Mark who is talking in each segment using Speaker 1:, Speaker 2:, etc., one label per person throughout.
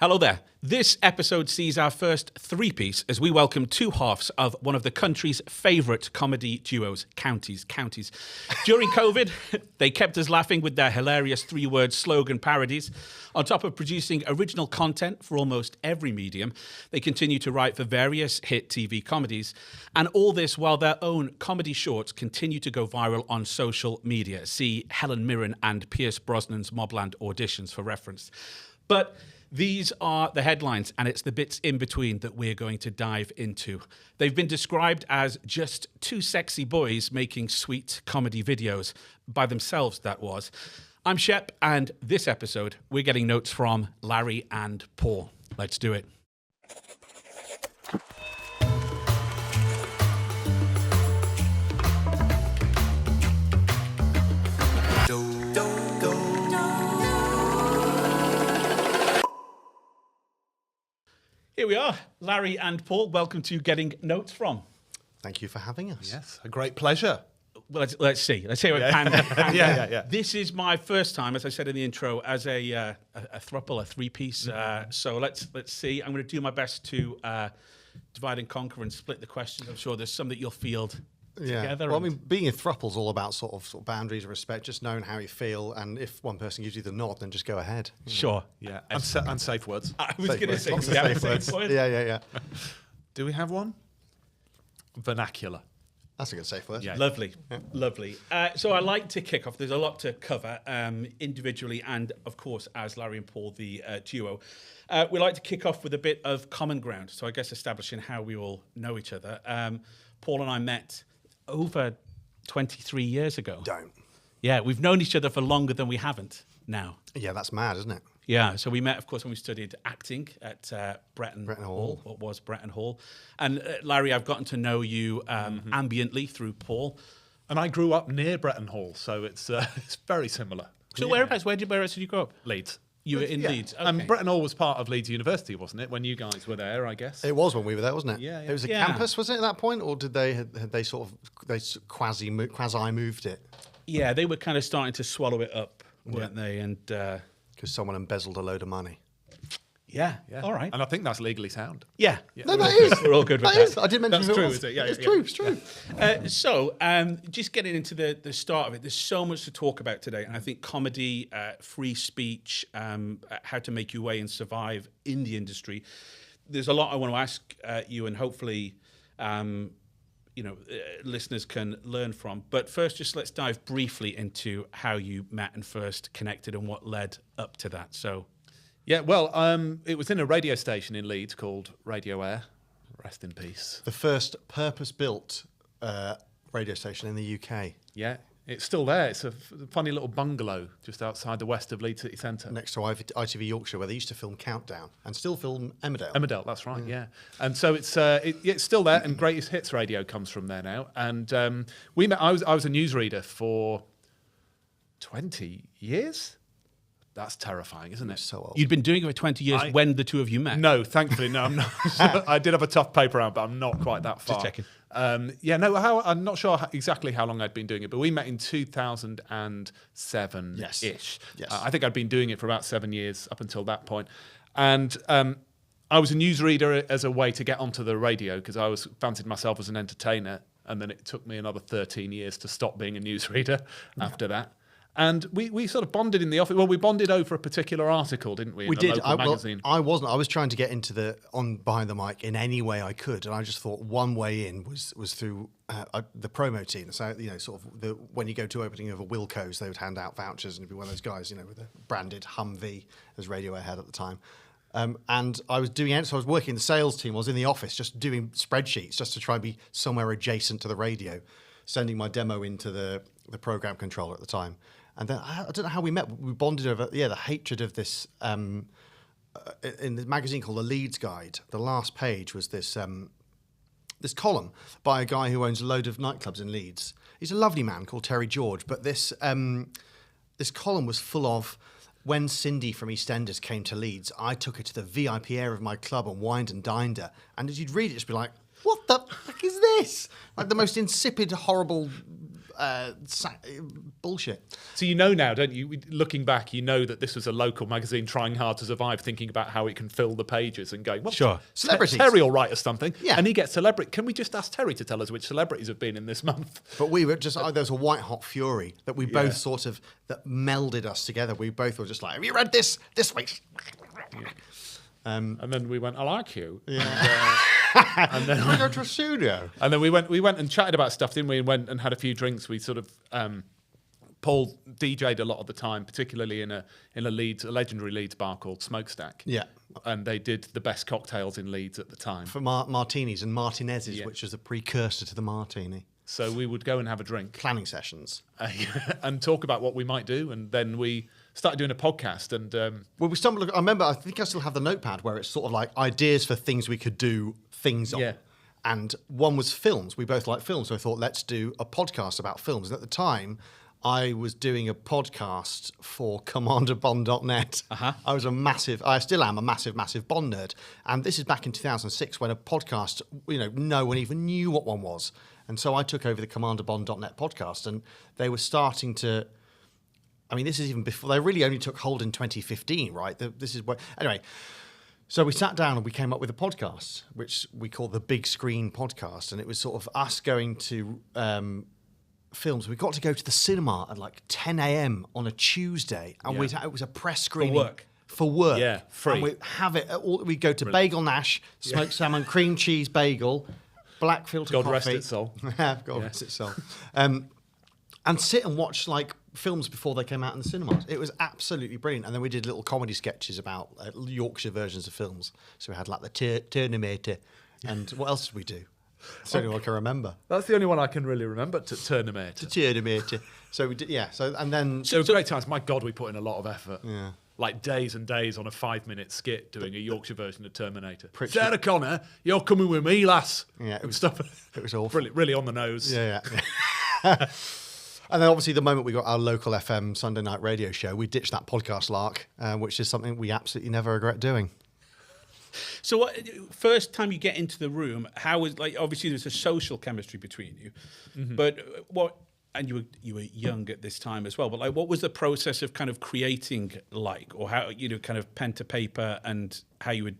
Speaker 1: Hello there. This episode sees our first three-piece as we welcome two halves of one of the country's favourite comedy duos, Counties. During COVID, they kept us laughing with their hilarious three-word slogan parodies. On top of producing original content for almost every medium, they continue to write for various hit TV comedies. And all this while their own comedy shorts continue to go viral on social media. See Helen Mirren and Pierce Brosnan's Mobland auditions for reference. But these are the headlines, and it's the bits in between that we're going to dive into. They've been described as just two sexy boys making sweet comedy videos. By themselves, that was. I'm Shep, and this episode, we're getting notes from Larry and Paul. Let's do it. Here we are, Larry and Paul. Welcome to Getting Notes From.
Speaker 2: Thank you for having us.
Speaker 3: Yes, a great pleasure.
Speaker 1: Well, let's see. Let's see how it pans out. This is my first time, as I said in the intro, as a throuple, a three-piece. So let's see. I'm going to do my best to divide and conquer and split the questions. I'm sure there's some that you'll field together.
Speaker 2: Well, I mean, being a thruple's all about sort of boundaries of respect, just knowing how you feel, and if one person gives you the nod, then just go ahead.
Speaker 1: Sure.
Speaker 3: Yeah, and safe words.
Speaker 1: I was going to say,
Speaker 2: Lots of safe words. Yeah.
Speaker 3: Do we have one? Vernacular.
Speaker 2: That's a good safe word.
Speaker 1: Yeah. Lovely. So I like to kick off. There's a lot to cover individually and, of course, as Larry and Paul, the duo. We like to kick off with a bit of common ground. So I guess establishing how we all know each other. Paul and I met over 23 years ago.
Speaker 2: Don't.
Speaker 1: Yeah, we've known each other for longer than we haven't now.
Speaker 2: Yeah, that's mad, isn't it?
Speaker 1: Yeah, so we met, of course, when we studied acting at Bretton Hall. What was Bretton Hall. And Larry, I've gotten to know you ambiently through Paul.
Speaker 3: And I grew up near Bretton Hall, so it's very similar.
Speaker 1: So whereabouts did you grow up?
Speaker 3: Leeds.
Speaker 1: You were in Leeds. Okay.
Speaker 3: And Bretton Hall was part of Leeds University, wasn't it, when you guys were there, I guess?
Speaker 2: It was when we were there, wasn't it?
Speaker 3: Yeah.
Speaker 2: It was a campus, was it, at that point? Or had they quasi moved it?
Speaker 1: Yeah, they were kind of starting to swallow it up, weren't they? And
Speaker 2: because someone embezzled a load of money.
Speaker 1: Yeah. All right.
Speaker 3: And I think that's legally sound.
Speaker 1: Yeah.
Speaker 2: No, that is.
Speaker 1: We're all good with that.
Speaker 2: I did mention
Speaker 3: That's
Speaker 2: who
Speaker 3: true,
Speaker 2: it was.
Speaker 3: is it? Yeah,
Speaker 2: It's true.
Speaker 1: So, just getting into the start of it, there's so much to talk about today. And I think comedy, free speech, how to make your way and survive in the industry. There's a lot I want to ask you, and hopefully, listeners can learn from. But first, just let's dive briefly into how you met and first connected and what led up to that. So...
Speaker 3: Yeah, well, it was in a radio station in Leeds called Radio Air. Rest in peace.
Speaker 2: The first purpose-built radio station in the UK.
Speaker 3: Yeah, it's still there. It's a funny little bungalow just outside the west of Leeds City Centre.
Speaker 2: Next to ITV Yorkshire, where they used to film Countdown and still film Emmerdale.
Speaker 3: Emmerdale, that's right, yeah. And so it's still there, and Greatest Hits Radio comes from there now. And we met. I was a newsreader for 20 years. That's terrifying, isn't it?
Speaker 2: So old.
Speaker 1: You'd been doing it for 20 years when the two of you met?
Speaker 3: No, thankfully, no, I'm not. I did have a tough paper round, but I'm not quite that far.
Speaker 1: Just checking.
Speaker 3: I'm not sure exactly how long I'd been doing it, but we met in 2007-ish.
Speaker 2: Yes.
Speaker 3: I think I'd been doing it for about 7 years up until that point. And I was a newsreader as a way to get onto the radio because I fancied myself as an entertainer. And then it took me another 13 years to stop being a newsreader after that. And we sort of bonded in the office. Well, we bonded over a particular article, didn't we?
Speaker 2: We did.
Speaker 3: Magazine.
Speaker 2: I wasn't. I was trying to get into behind the mic in any way I could, and I just thought one way in was through the promo team. So when you go to opening of a Wilco's, they would hand out vouchers, and it'd be one of those guys, with a branded Humvee as Radio Air had at the time. And I was doing it. So I was working in the sales team. I was in the office just doing spreadsheets just to try and be somewhere adjacent to the radio, sending my demo into the program controller at the time. And then I don't know how we met. We bonded over the hatred of this. In the magazine called The Leeds Guide, the last page was this column by a guy who owns a load of nightclubs in Leeds. He's a lovely man called Terry George, but this column was full of, when Cindy from EastEnders came to Leeds, I took her to the VIP area of my club and wined and dined her. And as you'd read it, just be like, what the fuck is this? Like the most insipid, horrible bullshit.
Speaker 3: So you know now, don't you? Looking back, you know that this was a local magazine trying hard to survive, thinking about how it can fill the pages and going, well,
Speaker 1: Sure.
Speaker 2: Celebrities.
Speaker 3: Terry will write us something,
Speaker 2: Yeah.
Speaker 3: and he gets celebrity. Can we just ask Terry to tell us which celebrities have been in this month?
Speaker 2: But we were just, there was a white hot fury that we both sort of, that melded us together. We both were just like, have you read this week?
Speaker 3: And then we went, I like you.
Speaker 2: Yeah.
Speaker 3: And then
Speaker 2: I go to a studio.
Speaker 3: And then we went and chatted about stuff, didn't we? And went and had a few drinks. We sort of Paul DJ'd a lot of the time, particularly in a legendary Leeds bar called Smokestack.
Speaker 2: Yeah.
Speaker 3: And they did the best cocktails in Leeds at the time.
Speaker 2: For martinis and martinezes,
Speaker 3: Yeah.
Speaker 2: which was a precursor to the martini.
Speaker 3: So we would go and have a drink
Speaker 2: Planning sessions.
Speaker 3: and talk about what we might do. And then we started doing a podcast. And
Speaker 2: Well, we stumbled. I think I still have the notepad where it's sort of like ideas for things we could do things on.
Speaker 3: Yeah.
Speaker 2: And one was films. We both like films, so I thought let's do a podcast about films. And at the time, I was doing a podcast for CommanderBond.net. I still am a massive Bond nerd. And this is back in 2006 when a podcast, no one even knew what one was. And so I took over the CommanderBond.net podcast, and they were starting to. I mean, this is even before they really only took hold in 2015, right? This is what anyway. So we sat down and we came up with a podcast, which we call the Big Screen Podcast, and it was sort of us going to films. We got to go to the cinema at like 10 a.m. on a Tuesday, and it was a press screening. For work.
Speaker 3: Yeah, free.
Speaker 2: And we'd have it. We'd go to Bagel Nash, smoked salmon, cream cheese bagel, black filter
Speaker 3: God
Speaker 2: coffee.
Speaker 3: rest its soul.
Speaker 2: God rest its soul. And sit and watch like films before they came out in the cinemas. It was absolutely brilliant. And then we did little comedy sketches about Yorkshire versions of films. So we had like the Terminator, and what else did we do? That's the only one I can remember.
Speaker 3: that's the only one I can really remember, to Terminator.
Speaker 2: The Terminator. So we did, yeah. So and then
Speaker 3: So great times. My God, we put in a lot of effort.
Speaker 2: Yeah.
Speaker 3: Like days and days on a 5-minute skit doing a Yorkshire version of Terminator.
Speaker 2: Pritchard.
Speaker 3: Sarah Connor, you're coming with me, lass.
Speaker 2: Yeah, it was-
Speaker 3: stuff.
Speaker 2: it was awful.
Speaker 3: Really on the nose.
Speaker 2: Yeah. And then obviously the moment we got our local FM Sunday night radio show, we ditched that podcast lark, which is something we absolutely never regret doing.
Speaker 1: So, first time you get into the room, how was like? Obviously, there's a social chemistry between you, but what? And you were young at this time as well. But like, what was the process of kind of creating like, or how kind of pen to paper, and how you would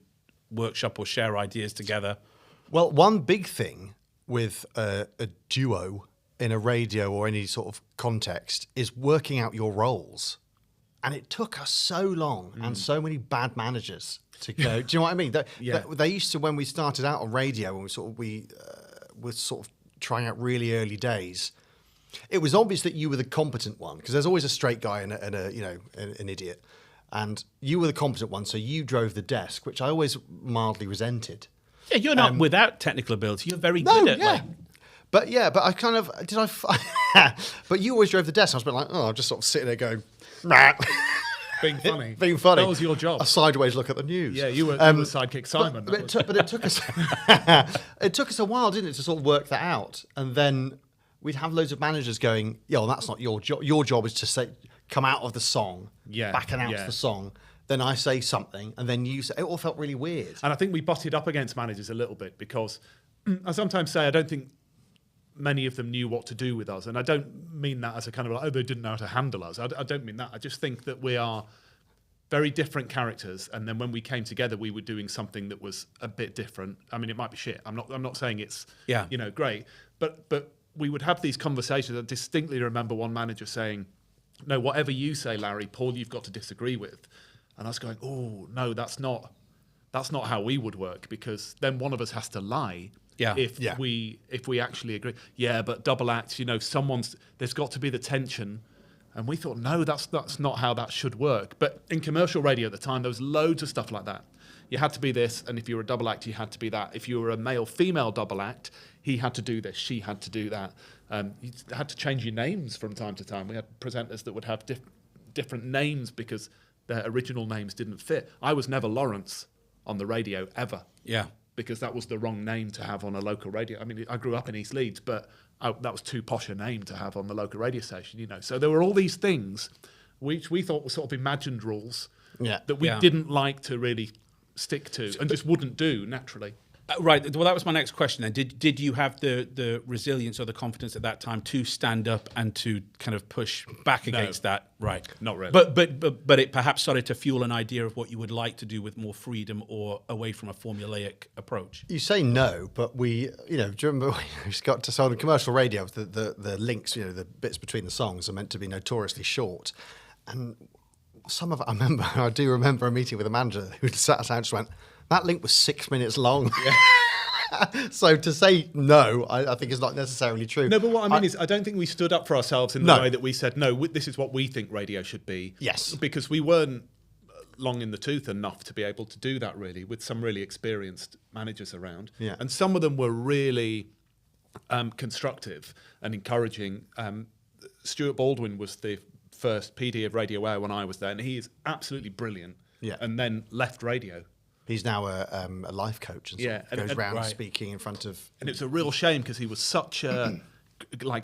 Speaker 1: workshop or share ideas together?
Speaker 2: Well, one big thing with a duo in a radio or any sort of context is working out your roles. And it took us so long and so many bad managers to go. Do you know what I mean? They used to, when we started out on radio, when we were sort of trying out really early days, it was obvious that you were the competent one, because there's always a straight guy and an idiot. And you were the competent one, so you drove the desk, which I always mildly resented.
Speaker 1: Yeah, you're not without technical ability. You're very good at like.
Speaker 2: But I kind of but you always drove the desk. I was a bit like, I'm just sort of sitting there going,
Speaker 3: Being funny.
Speaker 2: being funny.
Speaker 3: That was your job.
Speaker 2: A sideways look at the news.
Speaker 3: Yeah, you were sidekick Simon.
Speaker 2: But it took us it took us a while, didn't it, to sort of work that out. And then we'd have loads of managers going, well, that's not your job. Your job is to say, come out of the song, back announce the song. Then I say something, and then you say. It all felt really weird.
Speaker 3: And I think we butted up against managers a little bit, because I sometimes say I don't think many of them knew what to do with us. And I don't mean that as a kind of like, they didn't know how to handle us. I don't mean that. I just think that we are very different characters. And then when we came together, we were doing something that was a bit different. I mean, it might be shit. I'm not saying it's, great. But we would have these conversations. I distinctly remember one manager saying, no, whatever you say, Larry, Paul, you've got to disagree with. And I was going, oh, no, that's not how we would work, because then one of us has to lie. If we actually agree. Yeah, but double act, there's got to be the tension. And we thought, no, that's not how that should work. But in commercial radio at the time, there was loads of stuff like that. You had to be this, and if you were a double act, you had to be that. If you were a male-female double act, he had to do this, she had to do that. You had to change your names from time to time. We had presenters that would have different names because their original names didn't fit. I was never Lawrence on the radio, ever.
Speaker 1: Yeah.
Speaker 3: Because that was the wrong name to have on a local radio. I mean, I grew up in East Leeds, but that was too posh a name to have on the local radio station, So there were all these things which we thought were sort of imagined rules that we didn't like to really stick to and just wouldn't do naturally.
Speaker 1: Right. Well, that was my next question then. Did you have the resilience or the confidence at that time to stand up and to kind of push back against that? Right.
Speaker 3: Not really.
Speaker 1: But it perhaps started to fuel an idea of what you would like to do with more freedom or away from a formulaic approach.
Speaker 2: You say no, but we, do you remember we got to, so on the commercial radio, the links, the bits between the songs are meant to be notoriously short. And I do remember a meeting with a manager who sat us down and just went, that link was 6 minutes long. Yeah. So to say no, I think is not necessarily true.
Speaker 3: No, but what I mean is I don't think we stood up for ourselves in the way that we said, no, this is what we think radio should be.
Speaker 2: Yes.
Speaker 3: Because we weren't long in the tooth enough to be able to do that, really, with some really experienced managers around.
Speaker 2: Yeah.
Speaker 3: And some of them were really constructive and encouraging. Stuart Baldwin was the first PD of Radio Air when I was there, and he is absolutely brilliant.
Speaker 2: Yeah.
Speaker 3: And then left radio.
Speaker 2: He's now a life coach and goes around speaking in front of...
Speaker 3: And it's a real shame because he was such a,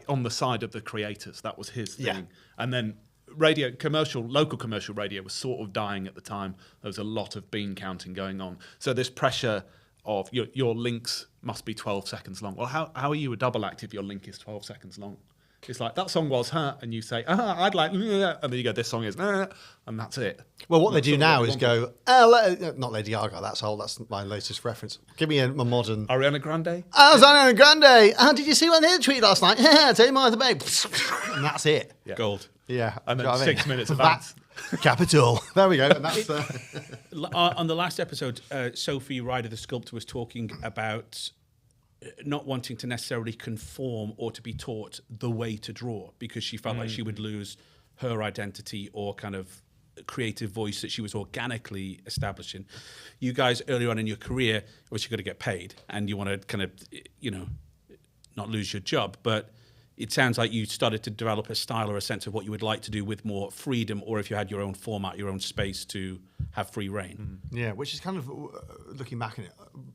Speaker 3: on the side of the creators. That was his thing.
Speaker 2: Yeah.
Speaker 3: And then local commercial radio was sort of dying at the time. There was a lot of bean counting going on. So this pressure of your links must be 12 seconds long. Well, how are you a double act if your link is 12 seconds long? It's like, that song was and you say, I'd like, and then you go, this song is, and that's it.
Speaker 2: Well, what they do now is go, not Lady Gaga, that's my latest reference. Give me a modern...
Speaker 3: Ariana Grande?
Speaker 2: Oh, Ariana Grande. Did you see what they tweeted last night? Tell you Martha Babe. And that's it.
Speaker 3: Yeah.
Speaker 1: Gold.
Speaker 2: Yeah.
Speaker 3: And then 6 minutes of that.
Speaker 2: Capital. There we go. And that's
Speaker 1: on the last episode, Sophie Ryder, the sculptor, was talking about not wanting to necessarily conform or to be taught the way to draw because she felt like she would lose her identity or kind of creative voice that she was organically establishing. You guys earlier on in your career, obviously, got to get paid and you want to kind of, not lose your job. But it sounds like you started to develop a style or a sense of what you would like to do with more freedom, or if you had your own format, your own space to have free reign.
Speaker 2: Yeah, which is kind of, looking back on it,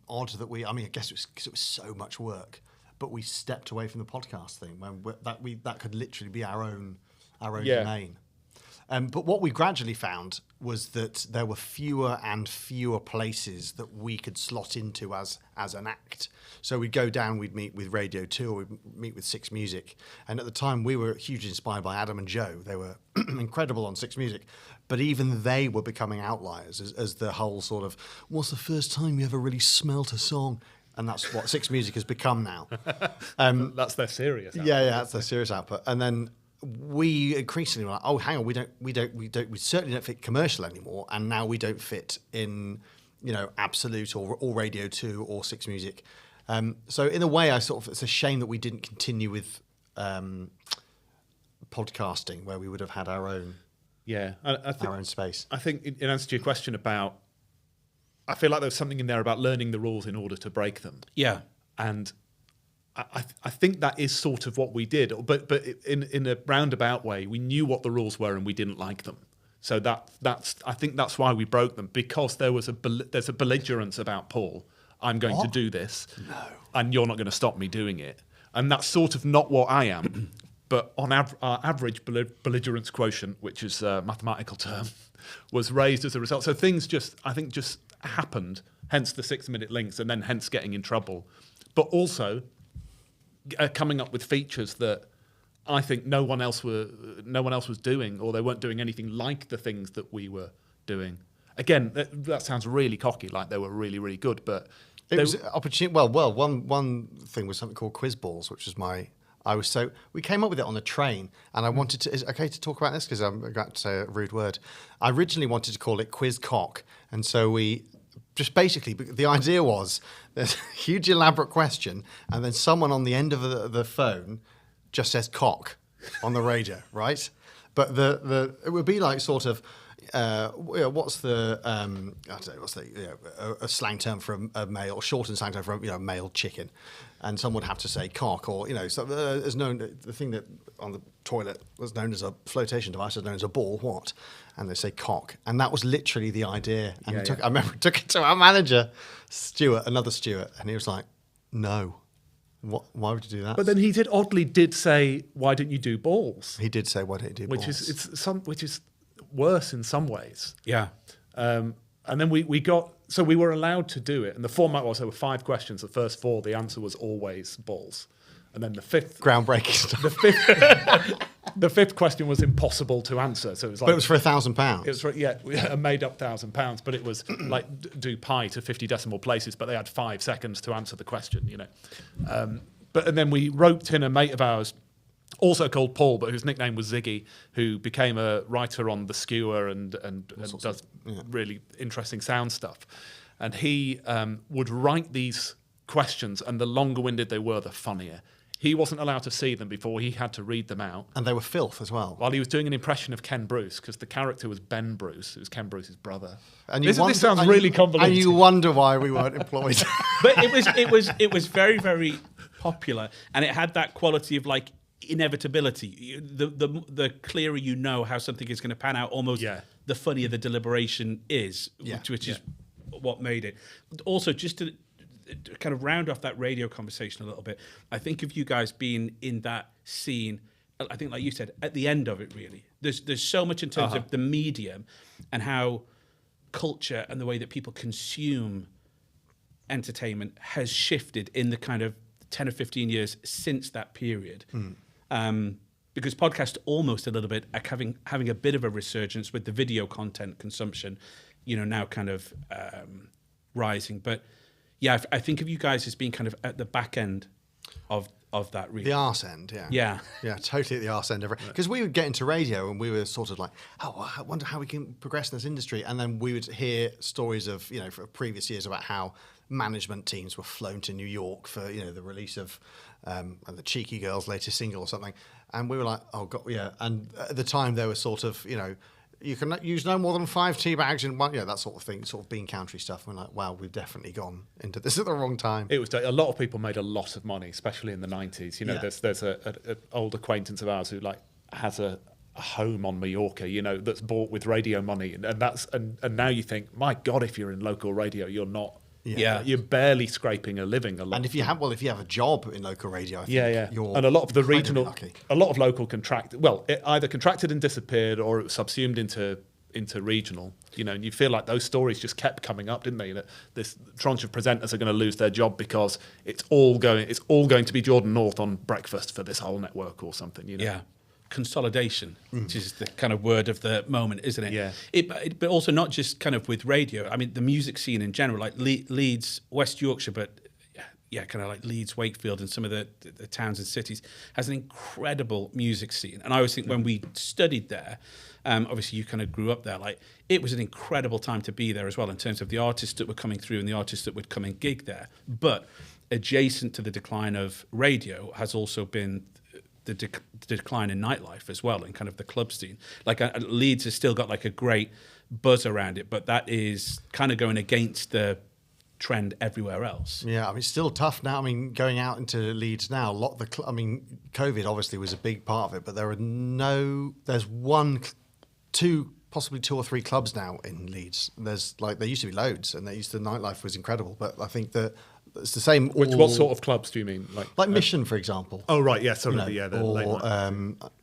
Speaker 2: odd that I guess it was because it was so much work, but we stepped away from the podcast thing when that could literally be our own domain. But what we gradually found was that there were fewer and fewer places that we could slot into as an act. So we'd go down, we'd meet with Radio 2 or we'd meet with Six Music. And at the time, we were hugely inspired by Adam and Joe. They were incredible on Six Music. But even they were becoming outliers as the whole sort of, what's the first time you ever really smelt a song? And that's what Six Music has become now.
Speaker 3: That's their serious output.
Speaker 2: Yeah, that's their serious output. And then we increasingly were like, oh, hang on, we certainly don't fit commercial anymore, and now we don't fit in, Absolute or Radio 2 or Six Music. So in a way, it's a shame that we didn't continue with podcasting, where we would have had our own, our own space.
Speaker 3: I think in answer to your question about, I feel like there was something in there about learning the rules in order to break them.
Speaker 1: Yeah,
Speaker 3: and I think that is sort of what we did, but in a roundabout way, we knew what the rules were and we didn't like them. So I think that's why we broke them, because there's a belligerence about Paul. I'm going to do this, and you're not going to stop me doing it. And that's sort of not what I am. But on our average belligerence quotient, which is a mathematical term, was raised as a result. So things just happened, hence the 6 minute links, and then hence getting in trouble. But also coming up with features that I think no one else was doing, or they weren't doing anything like the things that we were doing. Again, that sounds really cocky, like they were really, really good, but
Speaker 2: it was opportunity. Well, one thing was something called quiz balls, which was we came up with it on the train, and I wanted to. Is it okay to talk about this because I'm about to say a rude word? I originally wanted to call it quiz cock, and so we. Just basically, the idea was there's a huge elaborate question, and then someone on the end of the phone just says cock on the radio, right? But it would be like sort of, what's the I don't know, what's a slang term for a male, or shortened slang term for a male chicken, and someone would have to say cock, or so there's known the thing that on the toilet was known as a flotation device is known as a ball. What? And they say cock, and that was literally the idea. And I remember took it to our manager, another Stuart, and he was like, "No, why would you do that?"
Speaker 3: But then he did say, "Why don't you do balls?"
Speaker 2: He did say, "Why don't you do balls?"
Speaker 3: Which is worse in some ways.
Speaker 1: Yeah.
Speaker 3: And then we were allowed to do it. And the format was there were 5 questions. The first 4, the answer was always balls. And then the fifth...
Speaker 2: Groundbreaking stuff.
Speaker 3: The fifth question was impossible to answer. So it was like...
Speaker 2: But it was for £1,000.
Speaker 3: It was for, a made-up £1,000. But it was like do pi to 50 decimal places, but they had 5 seconds to answer the question, you know. And then we roped in a mate of ours, also called Paul, but whose nickname was Ziggy, who became a writer on The Skewer and does really interesting sound stuff. And he would write these questions, and the longer-winded they were, the funnier. He wasn't allowed to see them before he had to read them out.
Speaker 2: And they were filth as well.
Speaker 3: While he was doing an impression of Ken Bruce, because the character was Ben Bruce, who was Ken Bruce's brother.
Speaker 2: And
Speaker 3: this sounds really convoluted.
Speaker 2: And you wonder why we weren't employed.
Speaker 1: But it was very, very popular, and it had that quality of like inevitability. The clearer you know how something is going to pan out, almost the funnier the deliberation is, which is what made it. Also, just to kind of round off that radio conversation a little bit, I think of you guys being in that scene, I think like you said, at the end of it really. There's so much in terms of the medium and how culture and the way that people consume entertainment has shifted in the kind of 10 or 15 years since that period. Because podcasts almost a little bit are having a bit of a resurgence with the video content consumption, you know, now kind of rising. But yeah, I think of you guys as being kind of at the back end of that really.
Speaker 2: The arse end, yeah, totally at the arse end. Because we would get into radio and we were sort of like, oh, I wonder how we can progress in this industry, and then we would hear stories of, you know, for previous years about how management teams were flown to New York for, you know, the release of the Cheeky Girls' latest single or something, and we were like, oh god, yeah. And at the time there was sort of, you know, you can use no more than 5 tea bags in one, that sort of thing, sort of bean country stuff. We're like, wow, we've definitely gone into this at the wrong time.
Speaker 3: It was a lot of people made a lot of money, especially in the 90s. You know, there's an old acquaintance of ours who like has a home on Mallorca, you know, that's bought with radio money, and now you think, my God, if you're in local radio, you're not. Yeah, you're barely scraping a living.
Speaker 2: And if you have a job in local radio, I think you're
Speaker 3: and a lot of the regional,
Speaker 2: lucky.
Speaker 3: A lot of local it either contracted and disappeared, or it was subsumed into regional. You know, and you feel like those stories just kept coming up, didn't they? That this tranche of presenters are going to lose their job because it's all going to be Jordan North on breakfast for this whole network or something. You know?
Speaker 1: Yeah. Consolidation, which is the kind of word of the moment, isn't it?
Speaker 3: Yeah.
Speaker 1: But also not just kind of with radio. I mean, the music scene in general, like Leeds, West Yorkshire, but kind of like Leeds, Wakefield, and some of the towns and cities, has an incredible music scene. And I always think when we studied there, obviously you kind of grew up there, like it was an incredible time to be there as well in terms of the artists that were coming through and the artists that would come and gig there. But adjacent to the decline of radio has also been the decline in nightlife as well, and kind of the club scene. Like Leeds has still got like a great buzz around it, but that is kind of going against the trend everywhere else. Yeah,
Speaker 2: I mean, it's still tough now. I mean, going out into Leeds now, COVID obviously was a big part of it, but there's 1, 2, possibly 2 or 3 clubs now in Leeds. There used to be loads, and the nightlife was incredible, but I think that it's the same.
Speaker 3: What sort of clubs do you mean?
Speaker 2: Like Mission, for example.
Speaker 3: Oh right, yeah,
Speaker 2: the late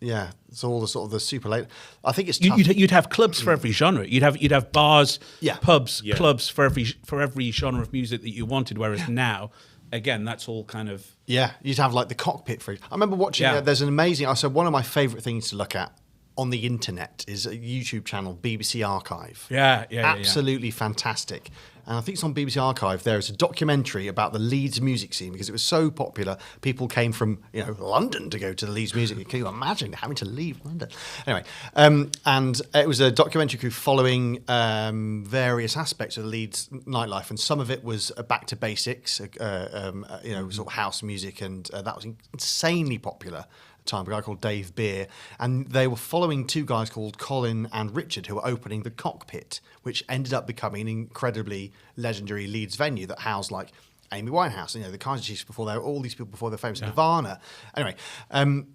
Speaker 2: night. It's all the sort of the super late. I think it's tough.
Speaker 1: You'd have clubs for every genre. You'd have bars, pubs, clubs for every genre of music that you wanted. Whereas now, again, that's all kind of
Speaker 2: you'd have like the Cockpit for. I remember watching. There's an amazing. So one of my favourite things to look at on the internet is a YouTube channel, BBC Archive. Absolutely fantastic. And I think it's on BBC Archive. There is a documentary about the Leeds music scene because it was so popular. People came from London to go to the Leeds music. Can you imagine having to leave London? Anyway, and it was a documentary crew following various aspects of the Leeds nightlife, and some of it was back to basics, sort of house music, and that was insanely popular. Time, a guy called Dave Beer, and they were following 2 guys called Colin and Richard who were opening the Cockpit, which ended up becoming an incredibly legendary Leeds venue that housed like Amy Winehouse, the Kaiser Chiefs all these people before they're famous, Nirvana. Anyway, and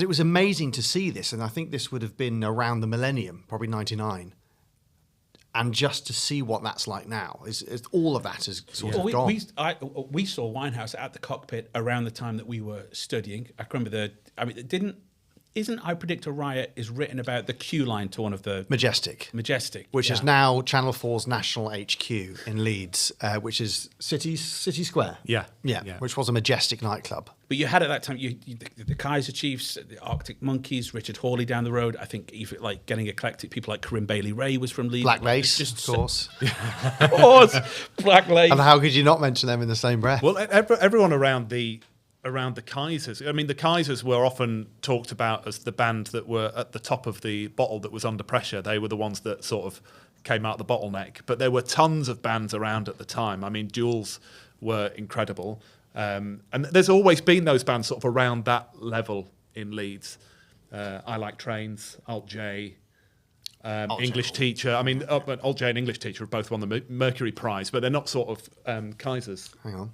Speaker 2: it was amazing to see this, and I think this would have been around the millennium, probably 99. And just to see what that's like now, is all of that is sort of gone.
Speaker 1: We saw Winehouse at the Cockpit around the time that we were studying. I remember isn't I Predict a Riot is written about the queue line to one of the
Speaker 2: Majestic,
Speaker 1: which
Speaker 2: is now Channel 4's national HQ in Leeds, which is City Square.
Speaker 3: Yeah.
Speaker 2: Which was a Majestic nightclub.
Speaker 1: But you had at that time the Kaiser Chiefs, the Arctic Monkeys, Richard Hawley down the road. I think even like getting eclectic, people like Corinne Bailey Ray was from Leeds.
Speaker 2: Black Lace, of course.
Speaker 1: Of course, Black Lace.
Speaker 2: And how could you not mention them in the same breath?
Speaker 3: Well, everyone around the Kaisers. I mean, the Kaisers were often talked about as the band that were at the top of the bottle that was under pressure. They were the ones that sort of came out the bottleneck. But there were tons of bands around at the time. I mean, Jules were incredible. And there's always been those bands sort of around that level in Leeds. I Like Trains, Alt J, English Teacher. I mean, Alt J and English Teacher have both won the Mercury Prize, but they're not sort of Kaisers
Speaker 2: Hang on.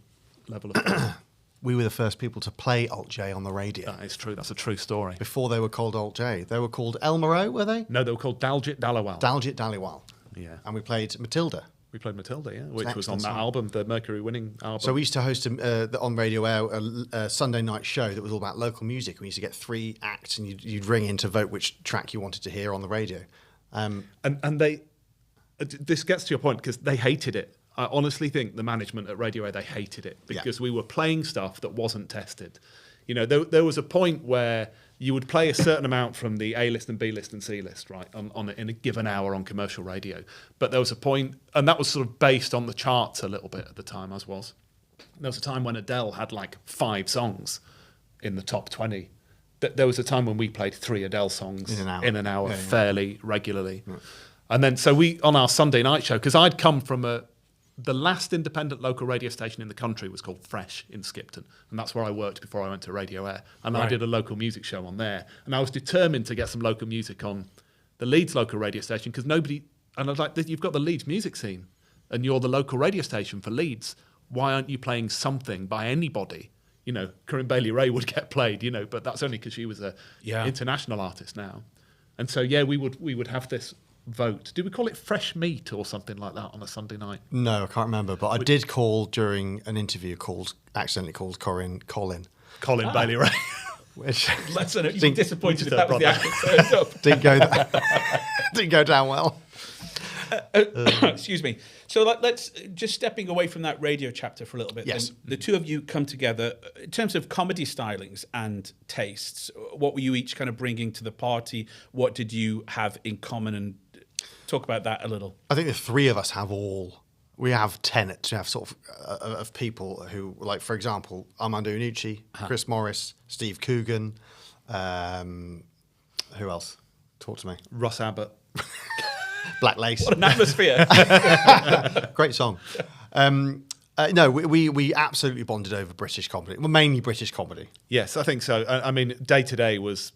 Speaker 3: level of band.
Speaker 2: We were the first people to play Alt J on the radio.
Speaker 3: That is true. That's a true story.
Speaker 2: Before they were called Alt J. They were called El Moreau, were they?
Speaker 3: No, they were called Daljit Dalawal.
Speaker 2: Daljit Dhaliwal.
Speaker 3: Yeah.
Speaker 2: And we played Matilda.
Speaker 3: We played Matilda, yeah, which was on
Speaker 2: excellent
Speaker 3: that
Speaker 2: song.
Speaker 3: album, the Mercury-winning album.
Speaker 2: So we used to host on Radio Air a Sunday night show that was all about local music. We used to get 3 acts, and you'd ring in to vote which track you wanted to hear on the radio.
Speaker 3: And they, this gets to your point because they hated it. I honestly think the management at Radio Air, they hated it because we were playing stuff that wasn't tested. You know, there was a point where you would play a certain amount from the A list and B list and C list, right, in a given hour on commercial radio. But there was a point, and that was sort of based on the charts a little bit at the time, as was. There was a time when Adele had like 5 songs in the top 20. There was a time when we played 3 Adele songs in an hour fairly regularly. Yeah. And then, so we, on our Sunday night show, because I'd come from the last independent local radio station in the country was called Fresh in Skipton. And that's where I worked before I went to Radio Air. And I did a local music show on there. And I was determined to get some local music on the Leeds local radio station because nobody... And I was like, you've got the Leeds music scene and you're the local radio station for Leeds. Why aren't you playing something by anybody? You know, Corinne Bailey Ray would get played, you know, but that's only because she was a international artist now. And so, we would have this vote. Did we call it fresh meat or something like that on a Sunday night?
Speaker 2: No, I can't remember. But I did call during an interview accidentally called Colin
Speaker 3: Bailey Ray.
Speaker 2: Which
Speaker 1: you'd be disappointed if that was the act that
Speaker 2: didn't go down well.
Speaker 1: Excuse me. So let's just stepping away from that radio chapter for a little bit.
Speaker 2: Yes.
Speaker 1: Then the two of you come together in terms of comedy stylings and tastes. What were you each kind of bringing to the party? What did you have in common? And talk about that a little.
Speaker 2: I think the 3 of us we have tenets. We have sort of people who, like, for example, Armando Iannucci, Chris Morris, Steve Coogan. Who else? Talk to me.
Speaker 3: Russ Abbott.
Speaker 2: Black Lace.
Speaker 1: What an atmosphere.
Speaker 2: Great song. No, we absolutely bonded over British comedy. Well, mainly British comedy.
Speaker 3: Yes, I think so. I mean, Day to Day was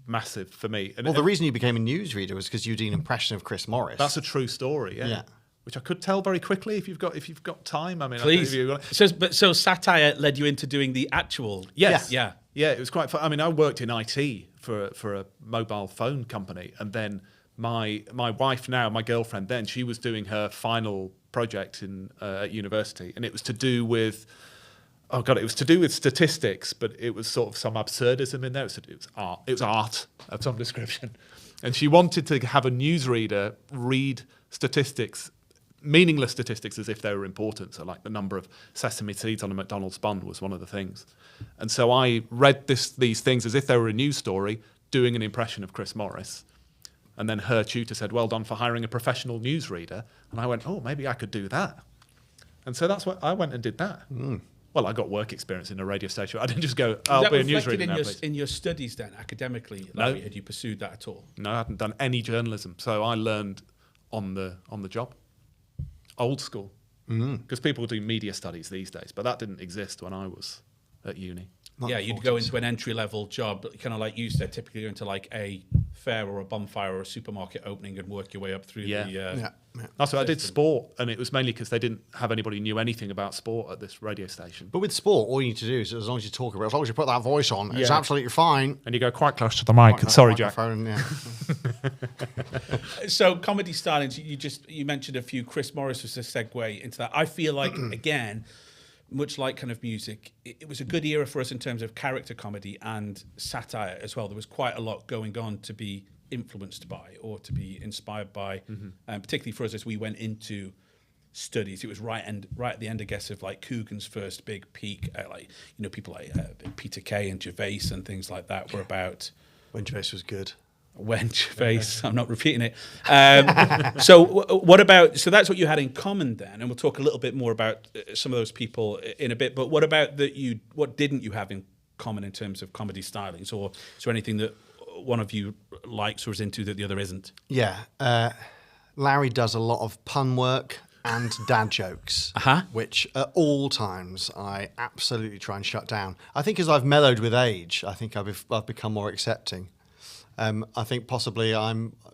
Speaker 3: massive for me. And
Speaker 2: the reason you became a newsreader was because you did an impression of Chris Morris.
Speaker 3: That's a true story, yeah. Which I could tell very quickly if you've got time. I mean,
Speaker 1: please. So satire led you into doing the actual.
Speaker 3: Yes.
Speaker 1: Yeah.
Speaker 3: It was quite fun. I mean, I worked in IT for a mobile phone company, and then my wife now, my girlfriend then, she was doing her final project at university, and it was to do with statistics, but it was sort of some absurdism in there. It was art of some description, and she wanted to have a newsreader read statistics, meaningless statistics, as if they were important. So, like the number of sesame seeds on a McDonald's bun was one of the things, and so I read these things as if they were a news story, doing an impression of Chris Morris. And then her tutor said, "Well done for hiring a professional newsreader." And I went, "Oh, maybe I could do that." And so that's what I went and did that. Mm. Well, I got work experience in a radio station. I didn't just go, "I'll be a newsreader now, please."
Speaker 1: In your studies then, academically,
Speaker 3: no.
Speaker 1: Had you pursued that at all?
Speaker 3: No, I hadn't done any journalism. So I learned on the job. Old school. Because people do media studies these days, but that didn't exist when I was at uni.
Speaker 1: You'd go into an entry-level job, kind of like you said, typically go into like a fair or a bonfire or a supermarket opening and work your way up through the...
Speaker 3: That's what I did sport, and it was mainly because they didn't have anybody who knew anything about sport at this radio station.
Speaker 2: But with sport, all you need to do is, as long as you talk about it, as long as you put that voice on, it's absolutely fine.
Speaker 3: And you go quite close to the mic. Sorry, Jack.
Speaker 1: So comedy stylings, you mentioned a few. Chris Morris was a segue into that. I feel like, again... much like kind of music, it was a good era for us in terms of character comedy and satire as well. There was quite a lot going on to be influenced by or to be inspired by, particularly for us as we went into studies. It was right at the end, I guess, of like Coogan's first big peak. People like Peter Kay and Gervais and things like that were about.
Speaker 2: When Gervais was good.
Speaker 1: When Gervais, I'm not repeating it. So what about? So that's what you had in common then, and we'll talk a little bit more about some of those people in a bit. But what about that? What didn't you have in common in terms of comedy stylings, or is there anything that one of you likes or is into that the other isn't?
Speaker 2: Yeah, Larry does a lot of pun work and dad jokes, which at all times I absolutely try and shut down. I think as I've mellowed with age, I think I've become more accepting. I think possibly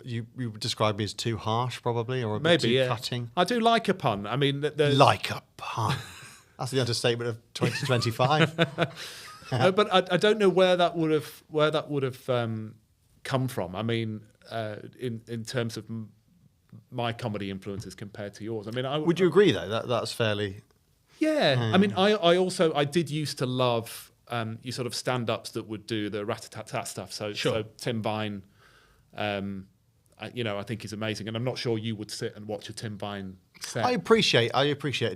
Speaker 2: you would describe me as too harsh, probably, or a bit too cutting.
Speaker 3: I do like a pun. I mean,
Speaker 2: like a pun. That's the understatement of 2025.
Speaker 3: But I don't know where that would have come from. I mean, in terms of my comedy influences compared to yours. I mean,
Speaker 2: would you agree though that's fairly?
Speaker 3: Yeah. I mean, I did used to love. You sort of stand-ups that would do the rat-a-tat-tat stuff. So Tim Vine, I think is amazing, and I'm not sure you would sit and watch a Tim Vine set.
Speaker 2: I appreciate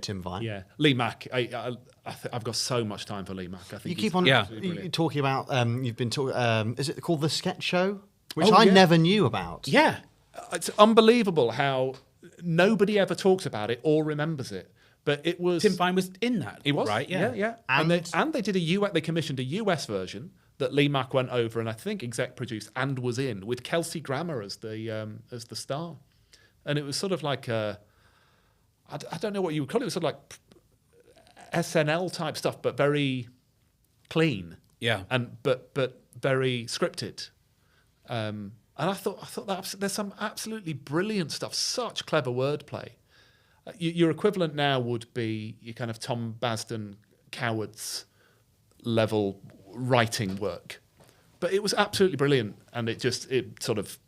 Speaker 2: Tim Vine.
Speaker 3: Yeah, Lee Mack. I've got so much time for Lee Mack. I think
Speaker 2: you keep on you're talking about. You've been talking. Is it called The Sketch Show? Which I never knew about.
Speaker 3: Yeah, it's unbelievable how nobody ever talks about it or remembers it. But it was
Speaker 1: Tim Vine was in that.
Speaker 3: He was,
Speaker 1: right?
Speaker 3: Yeah. And they did they commissioned a US version that Lee Mack went over and I think exec produced and was in with Kelsey Grammer as the star, and it was sort of like I don't know what you would call it. It was sort of like SNL type stuff, but very clean.
Speaker 1: Yeah.
Speaker 3: But very scripted. And I thought that there's some absolutely brilliant stuff. Such clever wordplay. Your equivalent now would be your kind of Tom Basden Cowards level writing work, but it was absolutely brilliant, and it sort of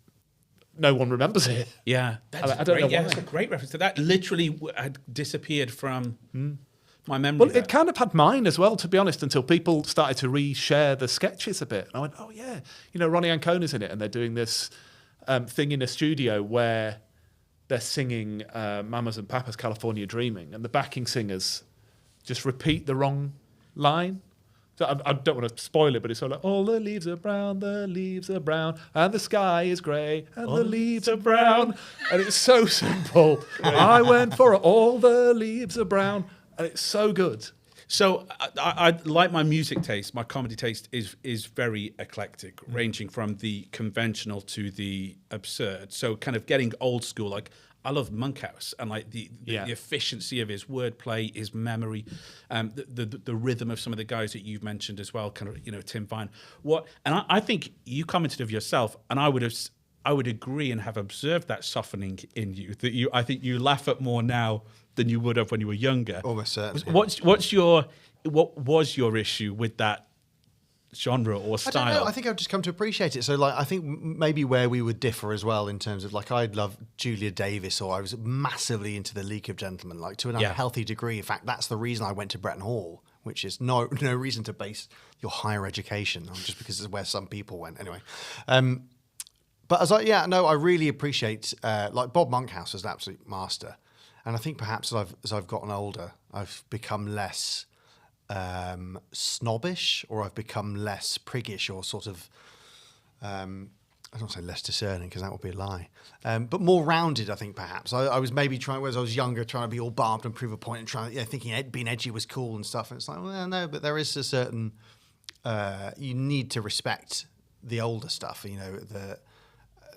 Speaker 3: no one remembers it.
Speaker 1: Yeah,
Speaker 3: I don't know why.
Speaker 1: That's a great reference to that. Literally had disappeared from my memory.
Speaker 3: Well, it kind of had mine as well, to be honest, until people started to reshare the sketches a bit, and I went, oh yeah, Ronnie Ancona's in it, and they're doing this thing in a studio where they're singing Mamas and Papas California Dreaming, and the backing singers just repeat the wrong line. So I don't want to spoil it, but it's sort of like, all the leaves are brown, and the sky is grey, and the leaves are brown. And it's so simple. I went for all the leaves are brown, and it's so good.
Speaker 1: So I like my music taste. My comedy taste is very eclectic, ranging from the conventional to the absurd. So kind of getting old school. Like I love Monkhouse and like the efficiency of his wordplay, his memory, the rhythm of some of the guys that you've mentioned as well. Kind of Tim Vine. I think you commented of yourself, and I would agree and have observed that softening in you. I think you laugh at more now than you would have when you were younger.
Speaker 2: Almost certainly.
Speaker 1: What was your issue with that genre or style?
Speaker 2: I don't know. I think I've just come to appreciate it. So, like, I think maybe where we would differ as well in terms of, like, I'd love Julia Davis, or I was massively into The League of Gentlemen, like to an unhealthy degree. In fact, that's the reason I went to Bretton Hall, which is no reason to base your higher education on just because it's where some people went. Anyway. But I really appreciate, like, Bob Monkhouse is an absolute master. And I think perhaps as I've gotten older, I've become less snobbish, or I've become less priggish, or sort of, I don't want to say less discerning because that would be a lie, but more rounded, I think perhaps. I was maybe whereas I was younger, trying to be all barbed and prove a point and thinking being edgy was cool and stuff. And it's like, well, no, but there is a certain, you need to respect the older stuff, the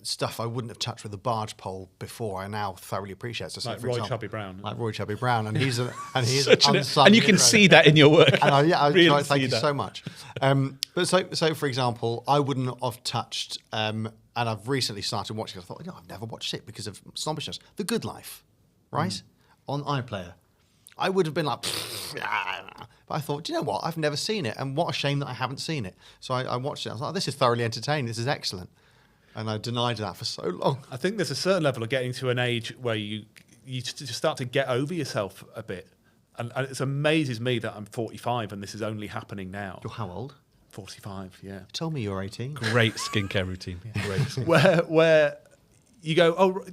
Speaker 2: stuff I wouldn't have touched with a barge pole before. I now thoroughly appreciate. So,
Speaker 3: like Roy Chubby Brown.
Speaker 2: Like Roy Chubby Brown, and he's an
Speaker 1: and you can see that in your work.
Speaker 2: And thank you so much. But so for example, I wouldn't have touched, and I've recently started watching. I thought, I've never watched it because of snobbishness. The Good Life, right, on iPlayer. I would have been like, but I thought, do you know what? I've never seen it, and what a shame that I haven't seen it. So I watched it. I was like, this is thoroughly entertaining. This is excellent. And I denied that for so long.
Speaker 3: I think there's a certain level of getting to an age where you just start to get over yourself a bit. And it amazes me that I'm 45 and this is only happening now.
Speaker 2: You're how old?
Speaker 3: 45, yeah.
Speaker 2: Tell me you're 18.
Speaker 1: Great skincare routine. Great.
Speaker 3: Where you go,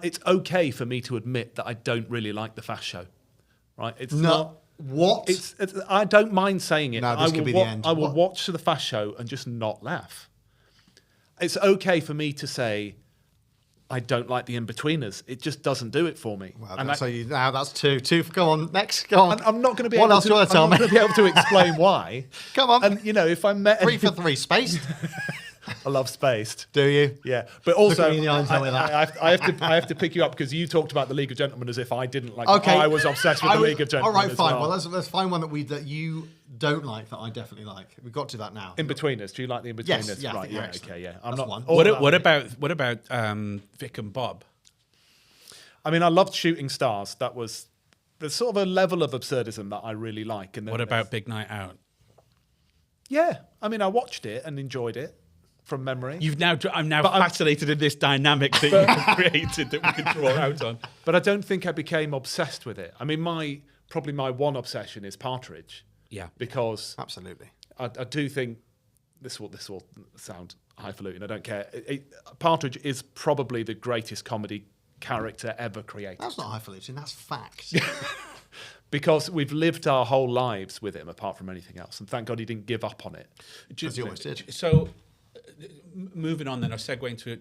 Speaker 3: it's okay for me to admit that I don't really like the Fast Show, right? It's not.
Speaker 2: What?
Speaker 3: It's I don't mind saying it.
Speaker 2: No, this could be the end.
Speaker 3: I will
Speaker 2: What?
Speaker 3: watch the Fast Show and just not laugh. It's okay for me to say I don't like the In-Betweeners. It just doesn't do it for me.
Speaker 2: Well,
Speaker 3: And
Speaker 2: that's two. Go on, next. Go on.
Speaker 3: and I'm not going to be
Speaker 2: What
Speaker 3: able
Speaker 2: else
Speaker 3: to.
Speaker 2: do you want to tell
Speaker 3: I'm
Speaker 2: me?
Speaker 3: not going to be able to explain why.
Speaker 2: Come on.
Speaker 3: And if I met
Speaker 2: 3 for 3 spaced.
Speaker 3: I love Spaced.
Speaker 2: Do you?
Speaker 3: Yeah, but also
Speaker 2: Look at me in the eye and tell me that.
Speaker 3: I have to pick you up because you talked about the League of Gentlemen as if I didn't like.
Speaker 2: Okay.
Speaker 3: I was obsessed with the League of Gentlemen.
Speaker 2: All right,
Speaker 3: as
Speaker 2: fine.
Speaker 3: Well,
Speaker 2: Let's find one that you don't like that I definitely like. We've got to that now.
Speaker 3: In-Betweeners. Do you like the In-Betweeners?
Speaker 2: Yes, yeah, I
Speaker 3: right.
Speaker 2: think
Speaker 3: Yeah.
Speaker 2: they're excellent.
Speaker 3: Okay. Yeah.
Speaker 2: That's one.
Speaker 1: What about Vic and Bob?
Speaker 3: I mean, I loved Shooting Stars. There's sort of a level of absurdism that I really like. And then
Speaker 1: What about Big Night Out?
Speaker 3: Yeah, I mean, I watched it and enjoyed it from memory.
Speaker 1: I'm now fascinated in this dynamic that you've created that we can draw out on.
Speaker 3: But I don't think I became obsessed with it. I mean, probably my one obsession is Partridge.
Speaker 1: Yeah.
Speaker 3: Because
Speaker 2: Absolutely.
Speaker 3: I do think this will sound highfalutin. I don't care. Partridge is probably the greatest comedy character ever created.
Speaker 2: That's not highfalutin. That's fact.
Speaker 3: Because we've lived our whole lives with him, apart from anything else, and thank God he didn't give up on it.
Speaker 2: As he always did.
Speaker 1: So, moving on, then, I'll segue into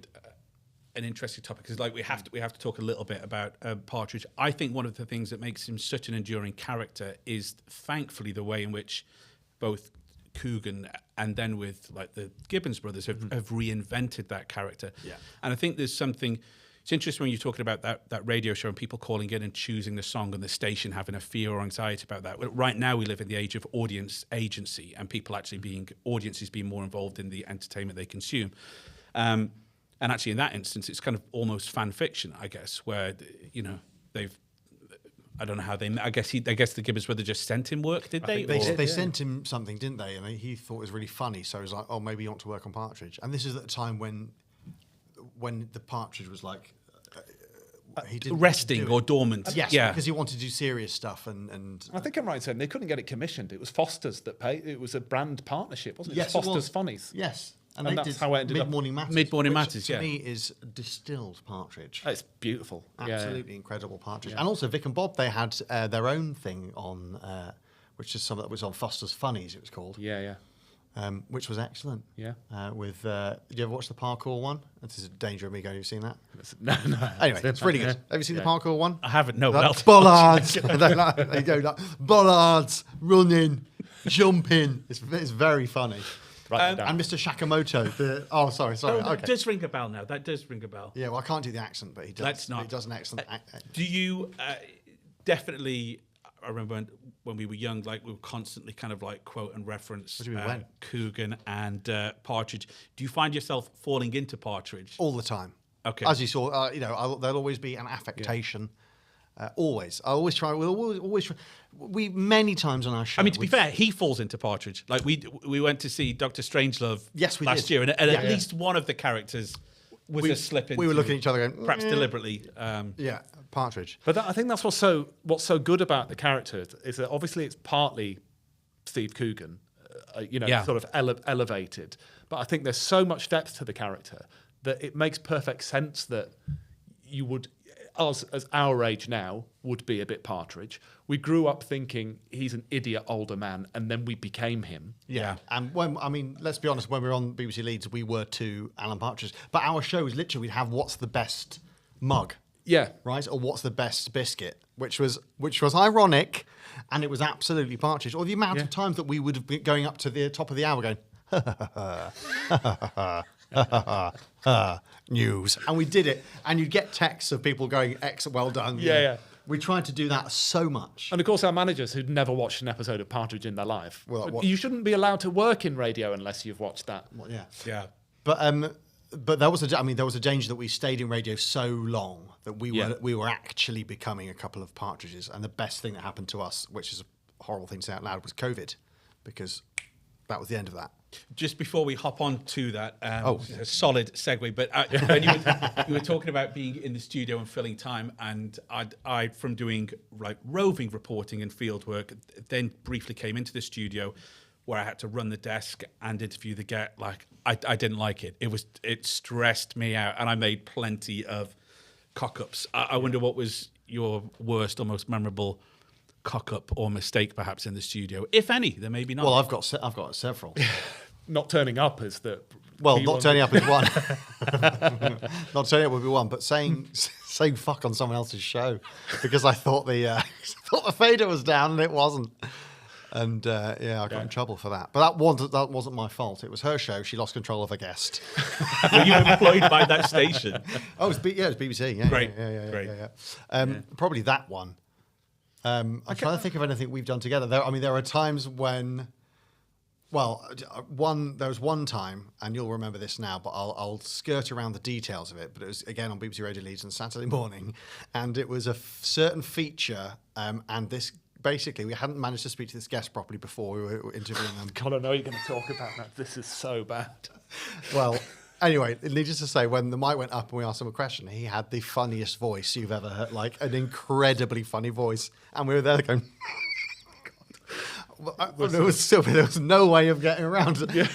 Speaker 1: an interesting topic because, we have to talk a little bit about Partridge. I think one of the things that makes him such an enduring character is, thankfully, the way in which both Coogan and then with the Gibbons brothers have reinvented that character.
Speaker 2: Yeah.
Speaker 1: And I think there's something. It's interesting when you're talking about that radio show and people calling in and choosing the song and the station having a fear or anxiety about that. Well, right now we live in the age of audience agency and people audiences being more involved in the entertainment they consume. And actually in that instance, it's kind of almost fan fiction, I guess, where, I don't know how I guess the Gibbons brothers just sent him work, did they?
Speaker 2: They sent him something, didn't they? And he thought it was really funny. So he was like, oh, maybe you want to work on Partridge. And this is at the time when the Partridge was he didn't
Speaker 1: resting or dormant.
Speaker 2: Yes,
Speaker 1: yeah.
Speaker 2: because he wanted to do serious stuff and
Speaker 3: I think I'm right in saying they couldn't get it commissioned. It was Foster's that paid. It was a brand partnership, wasn't it?
Speaker 2: Yes,
Speaker 3: It was
Speaker 2: it
Speaker 3: Foster's
Speaker 2: was.
Speaker 3: Funnies.
Speaker 2: yes,
Speaker 3: And
Speaker 2: they
Speaker 3: that's
Speaker 2: did
Speaker 3: how it ended up.
Speaker 2: Mid-Morning Matters.
Speaker 1: Mid-Morning
Speaker 2: which
Speaker 1: Matters,
Speaker 2: to
Speaker 1: yeah.
Speaker 2: me is distilled Partridge.
Speaker 3: It's beautiful.
Speaker 2: Absolutely incredible Partridge. And also Vic and Bob, they had their own thing on, which is something that was on Foster's Funnies, it was called.
Speaker 3: Yeah.
Speaker 2: Which was excellent.
Speaker 3: Yeah.
Speaker 2: Did you ever watch the parkour one? This is a danger of me going, you've seen that?
Speaker 3: No.
Speaker 2: Anyway, it's really good. Have you seen the parkour one?
Speaker 1: I haven't, no. But
Speaker 2: Bollards! They go, bollards, running, jumping. It's very funny.
Speaker 3: Right down.
Speaker 2: And Mr. Shakamoto. Sorry.
Speaker 1: That
Speaker 2: Okay.
Speaker 1: does ring a bell now. That does ring a bell.
Speaker 2: Yeah, well, I can't do the accent, but he does.
Speaker 1: Let's not.
Speaker 2: He does an excellent
Speaker 1: Do you definitely? I remember when we were young, we were constantly kind of quote and reference
Speaker 2: What do you mean, when?
Speaker 1: Coogan and Partridge. Do you find yourself falling into Partridge?
Speaker 2: all the time.
Speaker 1: Okay.
Speaker 2: As you saw, there'll always be an affectation. Always. I always try. We'll always try. We many times on our show.
Speaker 1: I mean, to be fair, he falls into Partridge. We went to see Dr. Strangelove
Speaker 2: Yes, we did.
Speaker 1: year, and at least one of the characters was a slip into.
Speaker 2: We were looking at each other going,
Speaker 1: perhaps deliberately.
Speaker 2: yeah, Partridge.
Speaker 3: But I think that's what's so good about the character is that obviously it's partly Steve Coogan, sort of elevated. But I think there's so much depth to the character that it makes perfect sense that you would, us as our age now, would be a bit Partridge. We grew up thinking he's an idiot older man, and then we became him.
Speaker 2: Yeah. And let's be honest, when we were on BBC Leeds, we were two Alan Partridge. But our show is literally, we'd have what's the best mug.
Speaker 3: Yeah.
Speaker 2: Right? Or what's the best biscuit, which was ironic, and it was absolutely Partridge. Or the amount of times that we would have been going up to the top of the hour going, news. And we did it. And you'd get texts of people going, well done.
Speaker 3: Yeah.
Speaker 2: We tried to do that so much.
Speaker 3: And of course, our managers who'd never watched an episode of Partridge in their life.
Speaker 2: Well,
Speaker 3: you shouldn't be allowed to work in radio unless you've watched that.
Speaker 2: Well, yeah.
Speaker 1: Yeah.
Speaker 2: But there was a danger that we stayed in radio so long that we were actually becoming a couple of Partridges. And the best thing that happened to us, which is a horrible thing to say out loud, was COVID, because that was the end of that.
Speaker 1: Just before we hop on to that, a solid segue. But when you were talking about being in the studio and filling time, and I from doing like roving reporting and field work, then briefly came into the studio where I had to run the desk and interview the guest. Like I didn't like it. It stressed me out, and I made plenty of cock-ups. I wonder what was your worst or most memorable cock-up or mistake, perhaps, in the studio, if any. There may be not.
Speaker 2: Well, I've got several.
Speaker 3: Not turning up is the...
Speaker 2: Well, not turning up is one. Not turning up would be one, but saying fuck on someone else's show because I thought the fader was down and it wasn't. And I got in trouble for that. But that wasn't my fault. It was her show. She lost control of a guest.
Speaker 1: Were you employed by that station?
Speaker 2: Oh, it was BBC. Yeah,
Speaker 1: Great.
Speaker 2: Great. Probably that one. I'm trying to think of anything we've done together. There are times when... Well, there was one time, and you'll remember this now, but I'll skirt around the details of it. But it was, again, on BBC Radio Leeds on Saturday morning, and it was a certain feature, and this... Basically, we hadn't managed to speak to this guest properly before we were interviewing them.
Speaker 3: God, I know you're going to talk about that. This is so bad.
Speaker 2: Well, anyway, needless to say, when the mic went up and we asked him a question, he had the funniest voice you've ever heard, like an incredibly funny voice. And we were there going... there was no way of getting around it. Yeah.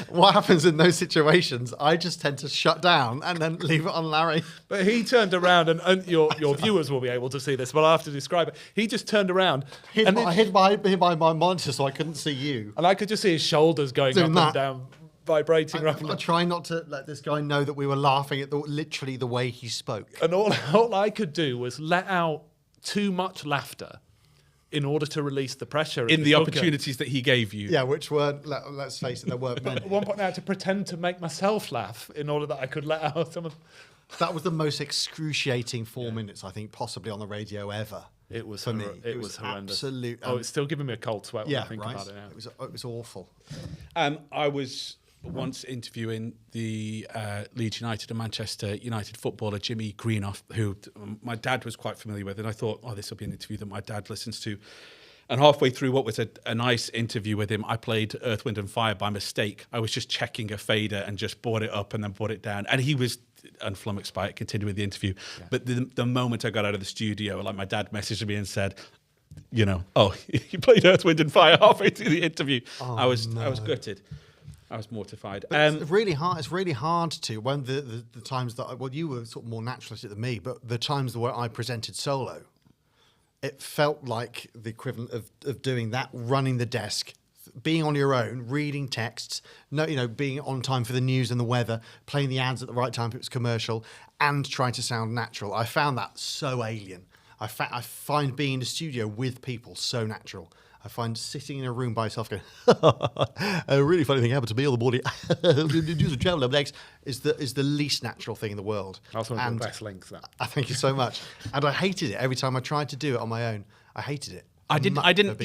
Speaker 2: What happens in those situations, I just tend to shut down and then leave it on Larry.
Speaker 3: But he turned around, and your viewers will be able to see this, but I'll have to describe it. He just turned around.
Speaker 2: I hid by my monitor so I couldn't see you.
Speaker 3: And I could just see his shoulders going up and down, vibrating.
Speaker 2: I try not to let this guy know that we were laughing at literally the way he spoke.
Speaker 3: And all I could do was let out too much laughter in order to release the pressure.
Speaker 1: In the opportunities that he gave you.
Speaker 2: Yeah, which weren't, let's face it, there weren't many.
Speaker 3: At one point I had to pretend to make myself laugh in order that I could let out some of...
Speaker 2: That was the most excruciting 4 minutes, I think, possibly on the radio ever.
Speaker 3: It was
Speaker 2: for me.
Speaker 3: It was horrendous.
Speaker 2: Absolute.
Speaker 3: It's still giving me a cold sweat when I think about it now.
Speaker 2: It was awful.
Speaker 1: I was once interviewing the Leeds United and Manchester United footballer Jimmy Greenough, who my dad was quite familiar with, and I thought, this will be an interview that my dad listens to. And halfway through what was a nice interview with him, I played Earth, Wind and Fire by mistake. I was just checking a fader and just brought it up and then brought it down. And he was unflummoxed by it, continued with the interview. Yeah. But the moment I got out of the studio, like my dad messaged me and said, you played Earth, Wind and Fire halfway through the interview. I was gutted. I was mortified.
Speaker 2: It's really hard. It's really hard to when the times that you were sort of more naturalistic than me, but the times where I presented solo, it felt like the equivalent of doing that, running the desk, being on your own, reading texts, being on time for the news and the weather, playing the ads at the right time if it was commercial, and trying to sound natural. I found that so alien. I find being in the studio with people so natural. I find sitting in a room by yourself going, a really funny thing happened to me on the morning. News and channel next is the least natural thing in the world.
Speaker 3: That's one of the best links. That.
Speaker 2: I thank you so much. And I hated it every time I tried to do it on my own. I hated it.
Speaker 1: I didn't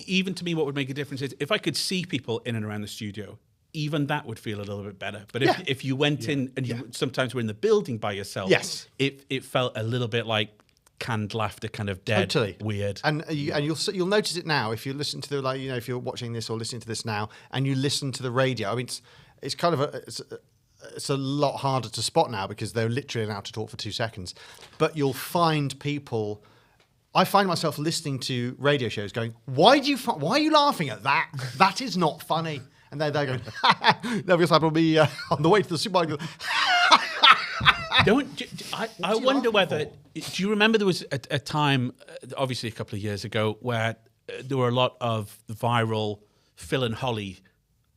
Speaker 1: even to me, what would make a difference is if I could see people in and around the studio, even that would feel a little bit better. But if you went in and you sometimes were in the building by yourself, it felt a little bit like canned laughter, kind of dead, weird. And you'll notice it now if you listen to if you're watching this or listening to this now and you listen to the radio. I mean, it's kind of it's a lot harder to spot now because they're literally allowed to talk for 2 seconds. But you'll find people. I find myself listening to radio shows going, why are you laughing at that? That is not funny. And they're going, never guess that'll be on the way to the supermarket. I wonder whether... Do you remember there was a time, obviously a couple of years ago, where there were a lot of viral Phil and Holly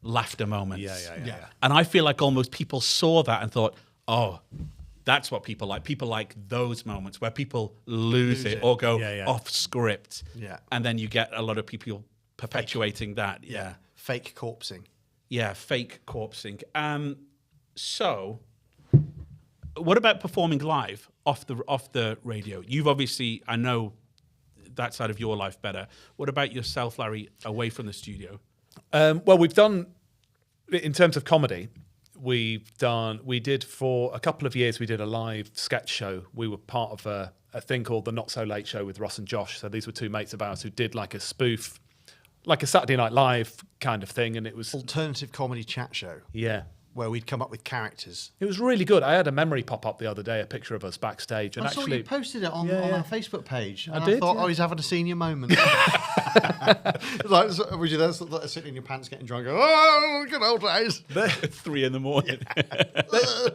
Speaker 1: laughter moments?
Speaker 3: Yeah.
Speaker 1: And I feel like almost people saw that and thought, that's what people like. People like those moments where people lose it or go off script.
Speaker 2: Yeah.
Speaker 1: And then you get a lot of people perpetuating that. Yeah.
Speaker 2: Fake corpsing.
Speaker 1: Yeah, fake corpsing. So, what about performing live off the radio? You've obviously, I know that side of your life better. What about yourself, Larry, away from the studio?
Speaker 3: Well, we've done, in terms of comedy, we did for a couple of years, we did a live sketch show. We were part of a thing called the Not So Late Show with Ross and Josh. So these were two mates of ours who did like a spoof like a Saturday Night Live kind of thing, and it was
Speaker 2: Alternative comedy chat show where we'd come up with characters.
Speaker 3: It was really good. I had a memory pop up the other day, a picture of us backstage, and
Speaker 2: I saw
Speaker 3: actually
Speaker 2: you posted it on our Facebook page. And I
Speaker 3: did,
Speaker 2: thought,
Speaker 3: yeah.
Speaker 2: oh, he's having a senior moment. Would you there sitting in your pants getting drunk? Oh, good old days.
Speaker 1: 3 a.m.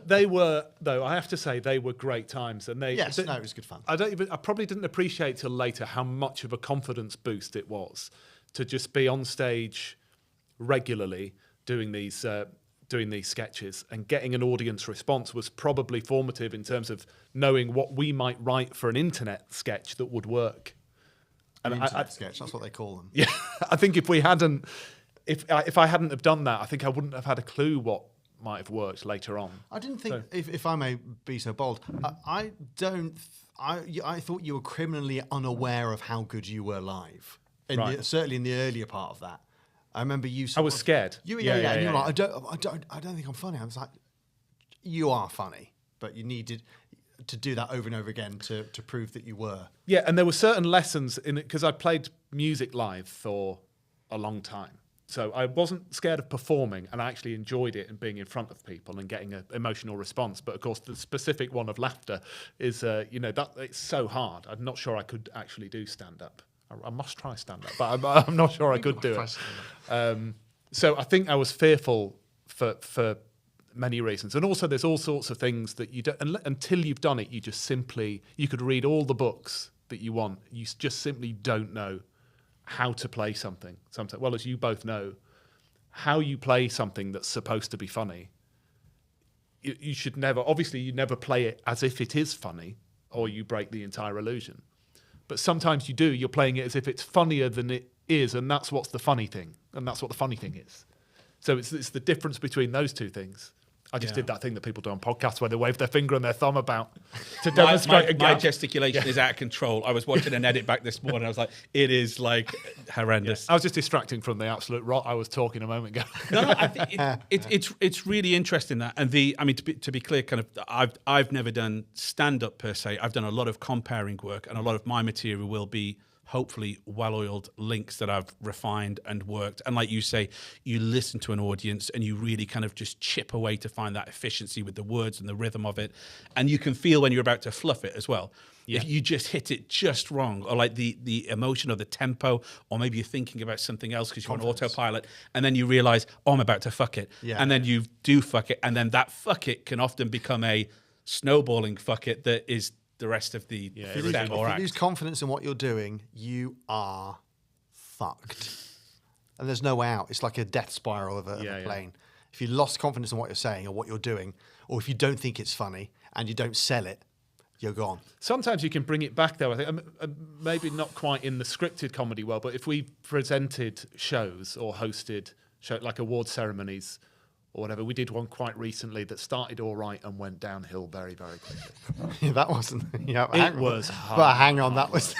Speaker 3: They were, though, I have to say, they were great times, and it
Speaker 2: was good fun.
Speaker 3: I probably didn't appreciate till later how much of a confidence boost it was to just be on stage regularly doing these sketches, and getting an audience response was probably formative in terms of knowing what we might write for an internet sketch that would work.
Speaker 2: And internet sketch, that's what they call them.
Speaker 3: Yeah, I think if I hadn't have done that, I think I wouldn't have had a clue what might have worked later on.
Speaker 2: I didn't think, if I may be so bold, I thought you were criminally unaware of how good you were live. Certainly in the earlier part of that. I remember you.
Speaker 3: I was scared.
Speaker 2: And you were like, I don't think I'm funny. I was like, you are funny, but you needed to do that over and over again to prove that you were.
Speaker 3: Yeah, and there were certain lessons in it because I played music live for a long time, so I wasn't scared of performing, and I actually enjoyed it and being in front of people and getting an emotional response. But of course, the specific one of laughter is, that it's so hard. I'm not sure I could actually do stand up. I must try stand up, but I'm not sure I could do it. So I think I was fearful for many reasons, and also there's all sorts of things that you don't until you've done it. You could read all the books that you want. You just simply don't know how to play something. Sometimes, well, as you both know, how you play something that's supposed to be funny. You should never. Obviously, you never play it as if it is funny, or you break the entire illusion. But sometimes you do. You're playing it as if it's funnier than it is, and that's what's the funny thing, and that's what the funny thing is. So it's the difference between those two things. I just did that thing that people do on podcasts where they wave their finger and their thumb about to demonstrate a
Speaker 1: my
Speaker 3: gap.
Speaker 1: gesticulation is out of control. I was watching an edit back this morning. I was like, it is like horrendous.
Speaker 3: I was just distracting from the absolute rot I was talking a moment ago.
Speaker 1: No, I think it's really interesting that, and to be clear, kind of I've never done stand up per se. I've done a lot of comparing work, and a lot of my material will be hopefully well-oiled links that I've refined and worked. And like you say, you listen to an audience and you really kind of just chip away to find that efficiency with the words and the rhythm of it. And you can feel when you're about to fluff it as well. Yeah. If you just hit it just wrong, or like the emotion or the tempo, or maybe you're thinking about something else because you're on autopilot, and then you realize, oh, I'm about to fuck it. Yeah. And then you do fuck it. And then that fuck it can often become a snowballing fuck it that is the rest of the set or act.
Speaker 2: If you lose confidence in what you're doing, you are fucked. And there's no way out. It's like a death spiral of a plane. If you lost confidence in what you're saying or what you're doing, or if you don't think it's funny and you don't sell it, you're gone.
Speaker 3: Sometimes you can bring it back, though. I think maybe not quite in the scripted comedy world, but if we presented shows or hosted like award ceremonies or whatever. We did one quite recently that started all right and went downhill very, very quickly.
Speaker 2: Yeah, that wasn't. Yeah,
Speaker 3: it was hard.
Speaker 2: But hang on, that was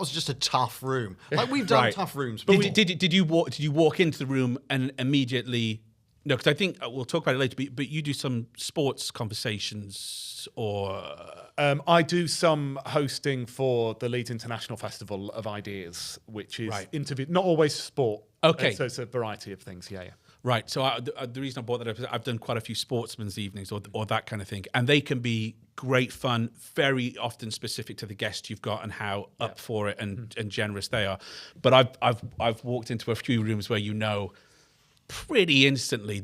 Speaker 2: just a tough room. Like we've done tough rooms.
Speaker 1: But did you walk into the room and immediately? No, because I think we'll talk about it later. But you do some sports conversations, or
Speaker 3: I do some hosting for the Leeds International Festival of Ideas, which is interview, not always sport.
Speaker 1: Okay,
Speaker 3: so it's a variety of things. Yeah.
Speaker 1: Right. So the reason I brought that up is I've done quite a few sportsmen's evenings or that kind of thing, and they can be great fun, very often specific to the guest you've got and how up for it and generous they are. But I've walked into a few rooms where pretty instantly,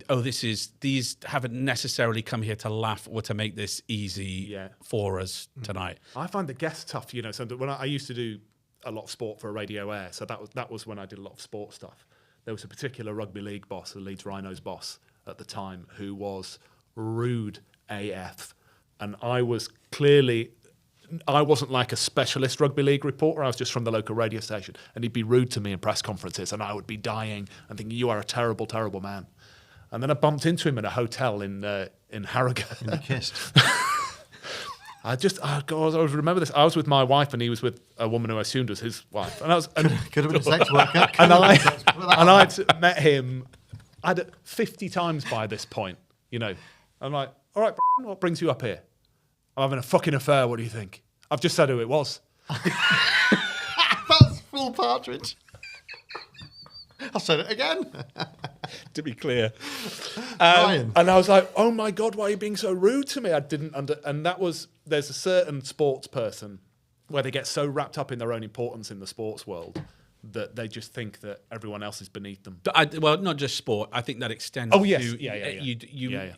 Speaker 1: these haven't necessarily come here to laugh or to make this easy for us tonight.
Speaker 3: I find the guests tough, So when I used to do a lot of sport for Radio Air, so that was when I did a lot of sport stuff. There was a particular rugby league boss, the Leeds Rhinos boss at the time, who was rude AF. And I wasn't like a specialist rugby league reporter. I was just from the local radio station. And he'd be rude to me in press conferences, and I would be dying and thinking, you are a terrible, terrible man. And then I bumped into him in a hotel in Harrogate.
Speaker 2: And you kissed.
Speaker 3: I remember this. I was with my wife, and he was with a woman who I assumed was his wife. And
Speaker 2: could have been a sex worker.
Speaker 3: And I'd met him 50 times by this point. I'm like, all right, what brings you up here? I'm having a fucking affair. What do you think? I've just said who it was.
Speaker 2: That's full partridge. I said it again.
Speaker 1: To be clear.
Speaker 2: Ryan.
Speaker 3: And I was like, oh my God, why are you being so rude to me? I didn't and that was, there's a certain sports person where they get so wrapped up in their own importance in the sports world that they just think that everyone else is beneath them.
Speaker 1: Well, not just sport. I think that extends
Speaker 3: Oh, yes.
Speaker 1: to...
Speaker 3: Yeah.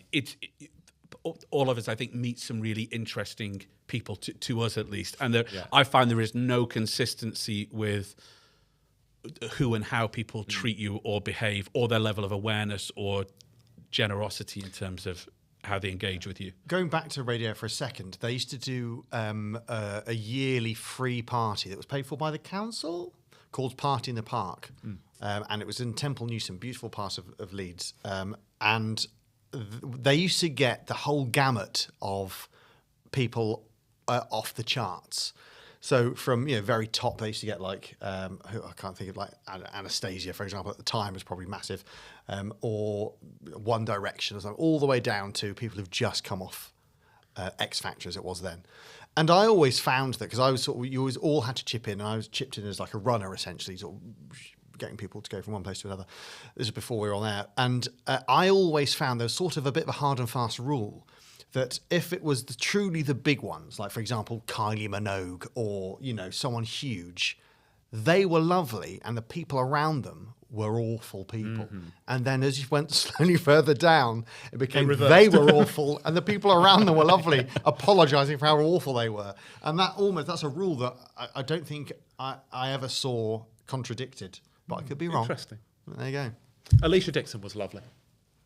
Speaker 1: All of us, I think, meet some really interesting people, to us at least. And I find there is no consistency with who and how people treat you or behave, or their level of awareness or generosity in terms of how they engage with you.
Speaker 2: Going back to radio for a second, they used to do a yearly free party that was paid for by the council called Party in the Park. And it was in Temple Newton, beautiful part of Leeds. And they used to get the whole gamut of people off the charts. So from very top, they used to get like I can't think of, like Anastasia, for example, at the time was probably massive, or One Direction or something, all the way down to people who've just come off X Factor as it was then. And I always found that, because I was you always all had to chip in, and I was chipped in as like a runner essentially, sort of getting people to go from one place to another. This is before we were on air, and I always found there was sort of a bit of a hard and fast rule that if it was truly the big ones, like for example Kylie Minogue or someone huge, they were lovely and the people around them were awful people. And then as you went slowly further down, it became they were awful and the people around them were lovely, apologising for how awful they were. And that's a rule that I don't think I ever saw contradicted, but I could be wrong.
Speaker 3: Interesting.
Speaker 2: There you go.
Speaker 3: Alicia Dixon was lovely.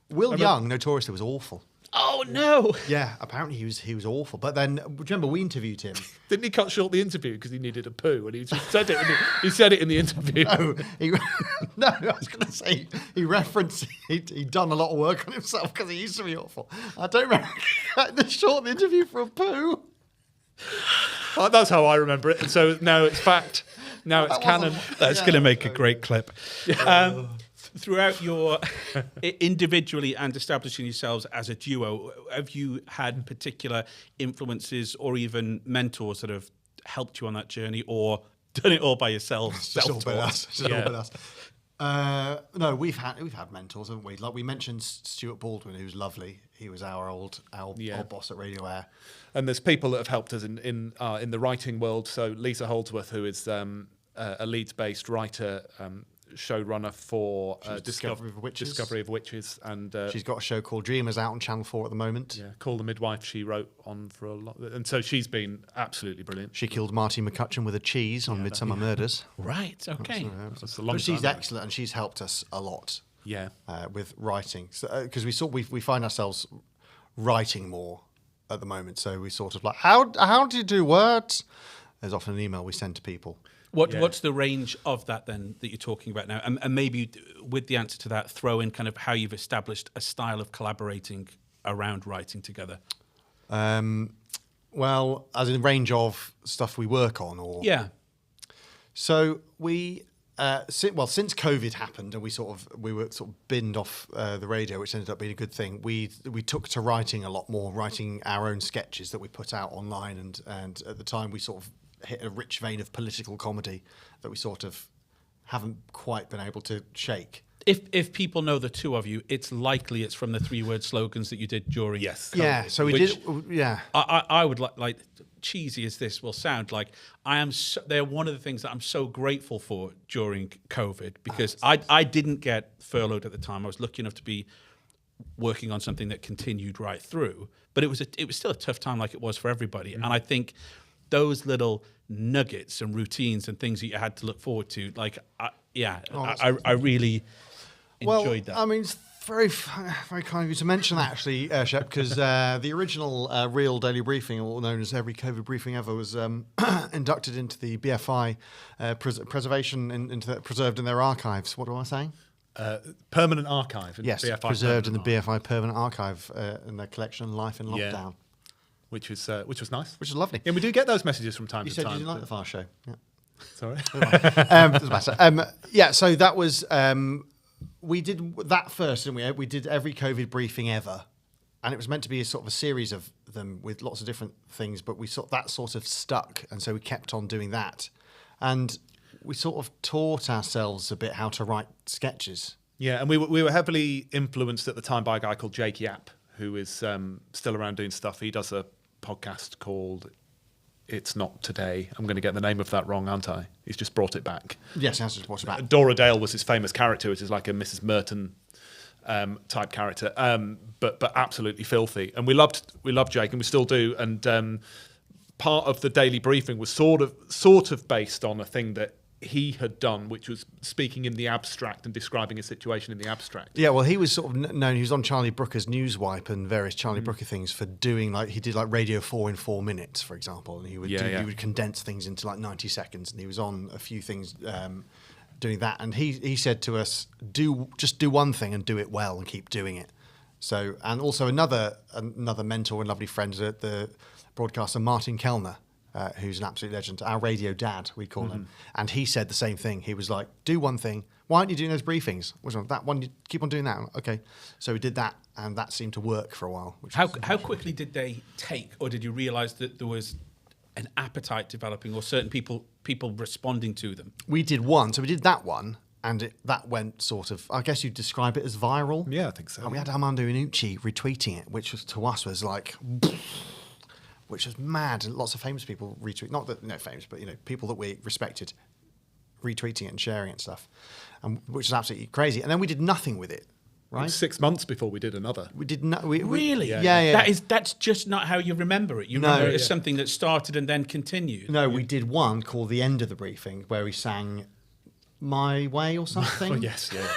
Speaker 2: Will Young, notoriously, was awful.
Speaker 1: Oh, no.
Speaker 2: Yeah, apparently he was awful. But then, remember, we interviewed him.
Speaker 3: Didn't he cut short the interview because he needed a poo? And he just said it. He said it in the interview.
Speaker 2: No, I was going to say he referenced he'd done a lot of work on himself because he used to be awful. I don't remember the short the interview for a poo.
Speaker 3: That's how I remember it. So now it's fact. Now it's canon.
Speaker 1: That's going to make a great clip. Throughout your individually and establishing yourselves as a duo, have you had particular influences or even mentors that have helped you on that journey, or done it all by yourselves?
Speaker 2: Just all by us. No, we've had mentors, haven't we? Like we mentioned Stuart Baldwin, who's lovely. He was our old boss at Radio Air.
Speaker 3: And there's people that have helped us in the writing world. So Lisa Holdsworth, who is a Leeds-based writer, showrunner for
Speaker 2: Discovery of Witches.
Speaker 3: And
Speaker 2: she's got a show called Dreamers out on Channel 4 at the moment.
Speaker 3: Yeah, Call the Midwife she wrote on for a lot, and so she's been absolutely brilliant.
Speaker 2: She killed Marty McCutcheon with a cheese on Midsummer Murders.
Speaker 1: Right, okay.
Speaker 3: That's a long
Speaker 2: But she's
Speaker 3: time.
Speaker 2: excellent, and she's helped us a lot.
Speaker 3: Yeah.
Speaker 2: With writing, because we find ourselves writing more at the moment. So we sort of like, how do you do words? There's often an email we send to people.
Speaker 1: What's the range of that then that you're talking about now? And maybe with the answer to that, throw in kind of how you've established a style of collaborating around writing together.
Speaker 2: Well, as in range of stuff we work on, or
Speaker 1: Yeah.
Speaker 2: So we, since COVID happened and we were sort of binned off the radio, which ended up being a good thing. We took to writing a lot more, writing our own sketches that we put out online, and at the time we sort of hit a rich vein of political comedy that we sort of haven't quite been able to shake.
Speaker 1: If people know the two of you, it's likely it's from the 3-word slogans that you did during COVID.
Speaker 2: Yeah, so we did. Yeah,
Speaker 1: I would like cheesy as this will sound, like they're one of the things that I'm so grateful for during COVID, because I didn't get furloughed at the time. I was lucky enough to be working on something that continued right through, but it was still a tough time, like it was for everybody. And I think those little nuggets and routines and things that you had to look forward to, like, I really enjoyed that.
Speaker 2: I mean, it's very, very kind of you to mention that, actually, Shep, because the original Real Daily Briefing, or known as Every COVID Briefing Ever, was inducted into the BFI preserved in their archives. What am I saying?
Speaker 3: Permanent archive.
Speaker 2: Yes,
Speaker 3: BFI
Speaker 2: preserved in the BFI Permanent Archive in their collection, Life in Lockdown.
Speaker 3: Which was nice.
Speaker 2: Which is lovely.
Speaker 3: And we do get those messages from time
Speaker 2: You
Speaker 3: to
Speaker 2: said
Speaker 3: time.
Speaker 2: you didn't like the Far Show. Yeah.
Speaker 3: Sorry.
Speaker 2: Doesn't matter. So that was... we did that first, didn't we? We did Every COVID Briefing Ever. And it was meant to be a sort of a series of them with lots of different things, but that sort of stuck. And so we kept on doing that. And we sort of taught ourselves a bit how to write sketches.
Speaker 3: Yeah, and we were heavily influenced at the time by a guy called Jake Yap, who is still around doing stuff. He does a podcast called It's Not Today. I'm going to get the name of that wrong, aren't I? He's just brought it back.
Speaker 2: Yes, he has just brought it back.
Speaker 3: Dora Dale was his famous character, which is like a Mrs. Merton type character, but absolutely filthy. And we loved Jake, and we still do. And part of the daily briefing was sort of based on a thing that he had done, which was speaking in the abstract and describing a situation in the abstract.
Speaker 2: Yeah, well, he was sort of known. He was on Charlie Brooker's Newswipe and various Charlie Brooker things for doing he did like Radio 4 in 4 minutes, for example, and he would he would condense things into like 90 seconds, and he was on a few things doing that. And he said to us, just do one thing and do it well and keep doing it. So, and also another mentor and lovely friend, the broadcaster Martin Kellner. Who's an absolute legend, our radio dad, we call him. And he said the same thing. He was like, do one thing. Why aren't you doing those briefings? Which one? That one, you keep on doing that. Okay. So we did that, and that seemed to work for a while.
Speaker 1: How quickly did they take, or did you realise that there was an appetite developing, or certain people responding to them?
Speaker 2: We did one. So we did that one, and that went sort of, I guess you'd describe it as viral.
Speaker 3: Yeah, I think so.
Speaker 2: And we had Armando Iannucci retweeting it, which was to us was like... which was mad, and lots of famous people retweet, not that famous, but people that we respected retweeting it and sharing it and stuff, which is absolutely crazy. And then we did nothing with it, right?
Speaker 3: It was 6 months before we did another.
Speaker 2: We did
Speaker 1: really,
Speaker 2: yeah.
Speaker 1: That's just not how you remember it. You remember it as something that started and then continued.
Speaker 2: No, we did one called The End of the Briefing, where we sang My Way or something.
Speaker 3: Oh yes, yeah.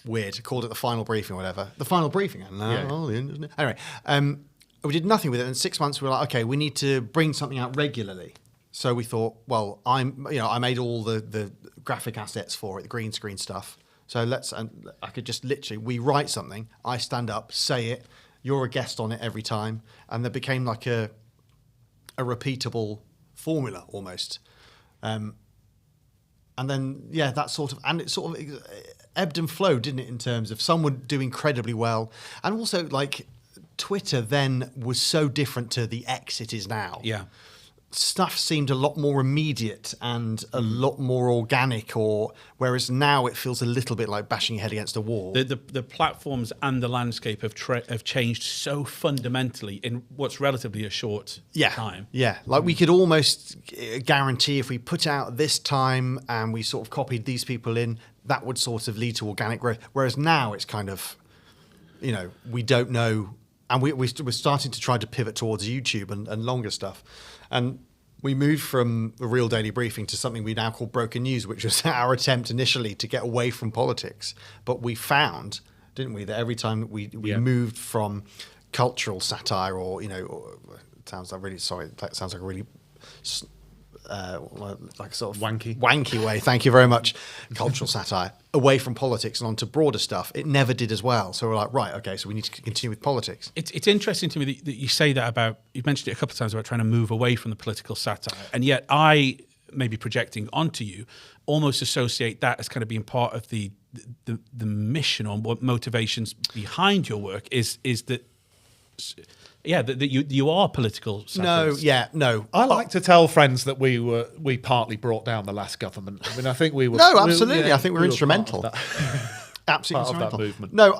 Speaker 2: Weird. Called it the final briefing or whatever. The final briefing. Anyway. We did nothing with it. In 6 months, we were like, okay, we need to bring something out regularly. So we thought, well, I made all the graphic assets for it, the green screen stuff. So I could just literally, we write something, I stand up, say it, you're a guest on it every time, and there became like a repeatable formula almost. And then, that sort of, and it sort of ebbed and flowed, didn't it, in terms of some would do incredibly well, and also like Twitter then was so different to the X it is now.
Speaker 1: Yeah.
Speaker 2: Stuff seemed a lot more immediate and a lot more organic, whereas now it feels a little bit like bashing your head against a wall.
Speaker 1: The platforms and the landscape have changed so fundamentally in what's relatively a short time.
Speaker 2: Yeah, like we could almost guarantee if we put out this time and we sort of copied these people in, that would sort of lead to organic growth. Whereas now it's kind of, we don't know. And we're starting to try to pivot towards YouTube and longer stuff. And we moved from a real daily briefing to something we now call Broken News, which was our attempt initially to get away from politics. But we found, didn't we, that every time we moved from cultural satire or it sounds like really, sorry, that sounds like a really... like a sort of wanky way. Thank you very much. Cultural satire away from politics and onto broader stuff. It never did as well. So we're like, right, okay, so we need to continue with politics.
Speaker 1: It's interesting to me that you say that about. You've mentioned it a couple of times about trying to move away from the political satire, and yet I, maybe projecting onto you, almost associate that as kind of being part of the mission or what motivations behind your work is that. Yeah, that you are political satirists.
Speaker 2: No.
Speaker 3: I like to tell friends that we partly brought down the last government. I mean, I think we were...
Speaker 2: No, absolutely. I think we're instrumental. Absolutely
Speaker 3: part of that movement.
Speaker 2: No,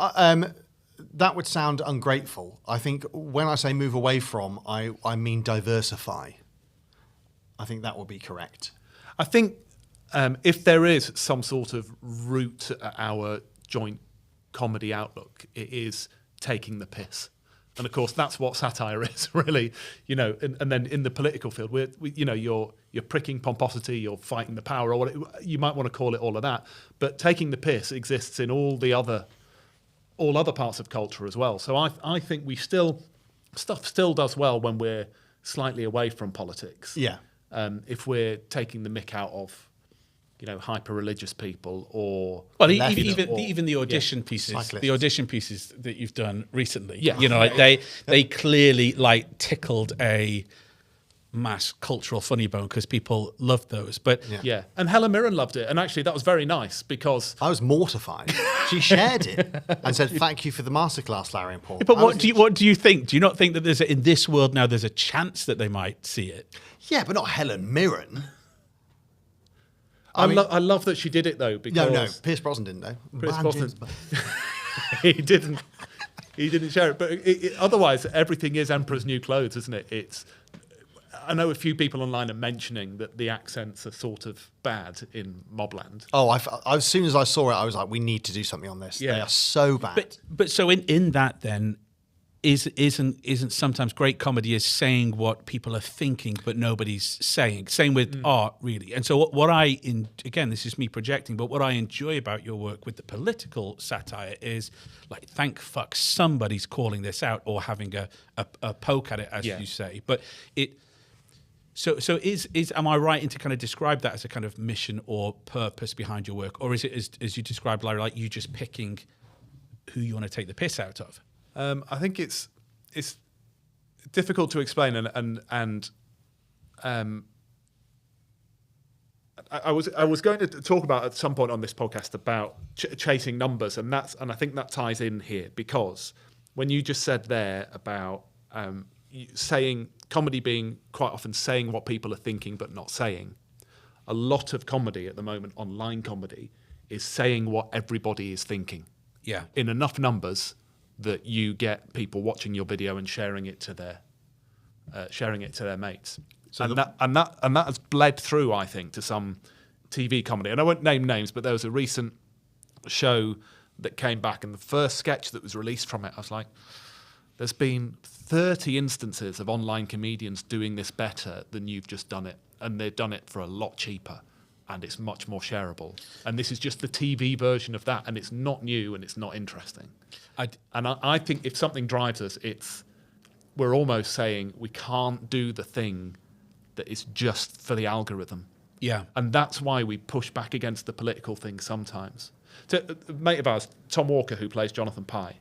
Speaker 2: that would sound ungrateful. I think when I say move away from, I mean diversify. I think that would be correct.
Speaker 3: I think if there is some sort of root at our joint comedy outlook, it is taking the piss. And of course, that's what satire is, really, And then in the political field, you're pricking pomposity, you're fighting the power, or what you might want to call it, all of that. But taking the piss exists in all other parts of culture as well. So I think stuff still does well when we're slightly away from politics.
Speaker 2: Yeah.
Speaker 3: If we're taking the mick out of hyper-religious people or...
Speaker 1: Well, even the audition pieces, cyclists. The audition pieces that you've done recently, they clearly tickled a mass cultural funny bone because people loved those. But
Speaker 3: yeah, and Helen Mirren loved it, and actually that was very nice because
Speaker 2: I was mortified. She shared it and said, "Thank you for the masterclass, Larry and Paul."
Speaker 1: Yeah, but what do you think? Do you not think that in this world now there's a chance that they might see it?
Speaker 2: Yeah, but not Helen Mirren.
Speaker 3: I love that she did it though, because
Speaker 2: No, Pierce Brosnan didn't know.
Speaker 3: Pierce Brosnan, he didn't. He didn't share it, but otherwise everything is Emperor's New Clothes, isn't it? I know a few people online are mentioning that the accents are sort of bad in Mobland.
Speaker 2: Oh, as soon as I saw it, I was like, we need to do something on this.
Speaker 3: Yeah.
Speaker 2: They are so bad.
Speaker 1: But so in that then, isn't sometimes great comedy is saying what people are thinking but nobody's saying. Same with art, really. And so again, this is me projecting, but what I enjoy about your work with the political satire is like, thank fuck somebody's calling this out or having a poke at it, as you say. But So am I right in to kind of describe that as a kind of mission or purpose behind your work, or is it as you described, Larry, like you just picking who you want to take the piss out of?
Speaker 3: I think it's difficult to explain, and I was going to talk about at some point on this podcast about chasing numbers, and I think that ties in here, because when you just said there about saying comedy being quite often saying what people are thinking but not saying, a lot of comedy at the moment, online comedy, is saying what everybody is thinking.
Speaker 1: Yeah,
Speaker 3: in enough numbers that you get people watching your video and sharing it to their mates. So that has bled through, I think, to some TV comedy. And I won't name names, but there was a recent show that came back, and the first sketch that was released from it, I was like, there's been 30 instances of online comedians doing this better than you've just done it, and they've done it for a lot cheaper, and it's much more shareable. And this is just the TV version of that, and it's not new and it's not interesting. I think if something drives us, we're almost saying we can't do the thing that is just for the algorithm.
Speaker 1: Yeah.
Speaker 3: And that's why we push back against the political thing sometimes. So, a mate of ours, Tom Walker, who plays Jonathan Pye,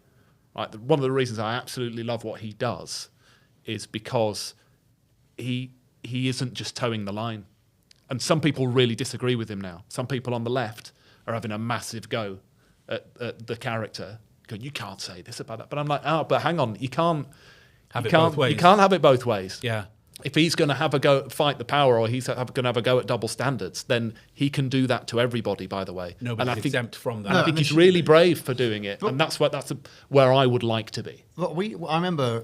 Speaker 3: right, one of the reasons I absolutely love what he does is because he isn't just towing the line. And some people really disagree with him now. Some people on the left are having a massive go at the character, going, you can't say this about that. But I'm like, but hang on, you can't have it both ways. You can't have it both ways.
Speaker 1: Yeah.
Speaker 3: If he's going to have a go at fight the power, or he's going to have a go at double standards, then he can do that to everybody, by the way.
Speaker 1: Nobody's exempt from that.
Speaker 3: And I think he's really brave for doing it. And that's where I would like to be.
Speaker 2: I remember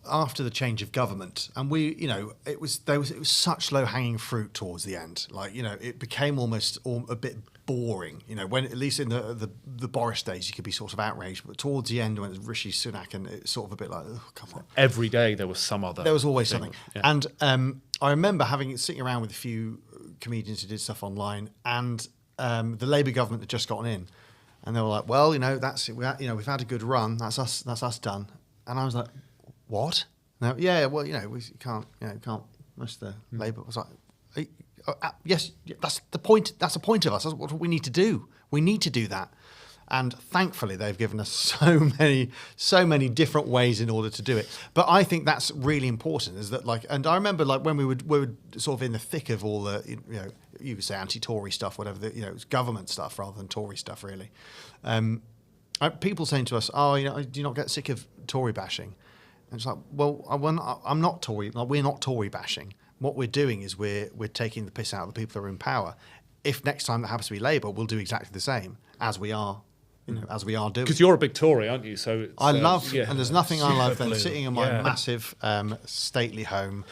Speaker 2: after the change of government, and it was such low hanging fruit towards the end. Like, it became almost a bit boring. When at least in the Boris days, you could be sort of outraged, but towards the end, when it was Rishi Sunak, and it's sort of a bit like, oh, come on.
Speaker 3: Every day there was some other.
Speaker 2: There was always
Speaker 3: thing.
Speaker 2: something.
Speaker 3: Yeah.
Speaker 2: And I remember sitting around with a few comedians who did stuff online, and the Labour government had just gotten in, and they were like, well, that's it. We've had a good run. That's us done. And I was like, what? No, yeah, well, we can't, most of the Labour was like, yes, that's the point. That's the point of us. That's what we need to do. We need to do that. And thankfully, they've given us so many different ways in order to do it. But I think that's really important. Is that and I remember when we were sort of in the thick of all the, you could say anti-Tory stuff, whatever, it was government stuff rather than Tory stuff, really. People saying to us, do you not get sick of Tory bashing? And it's like, well, I'm not Tory. We're not Tory bashing. What we're doing is we're taking the piss out of the people that are in power. If next time that happens to be Labour, we'll do exactly the same as we are, as we are doing.
Speaker 3: Because you're a big Tory, aren't you? So
Speaker 2: I love, and there's nothing I love than sitting in my massive stately home,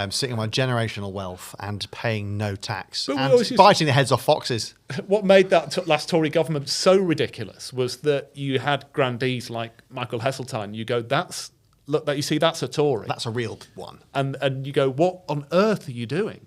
Speaker 2: sitting on my generational wealth and paying no tax and biting the heads off foxes.
Speaker 3: What made that last Tory government so ridiculous was that you had grandees like Michael Heseltine. You go, that's a Tory.
Speaker 2: That's a real one.
Speaker 3: And you go, what on earth are you doing?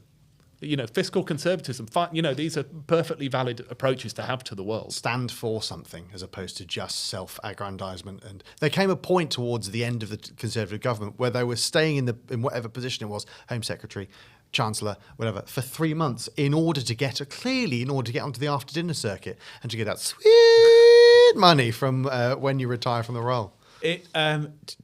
Speaker 3: Fiscal conservatism, these are perfectly valid approaches to have to the world.
Speaker 2: Stand for something as opposed to just self-aggrandizement. And there came a point towards the end of the Conservative government where they were staying in whatever position it was, Home Secretary, Chancellor, whatever, for 3 months in order to get onto the after-dinner circuit and to get that sweet money from when you retire from the role.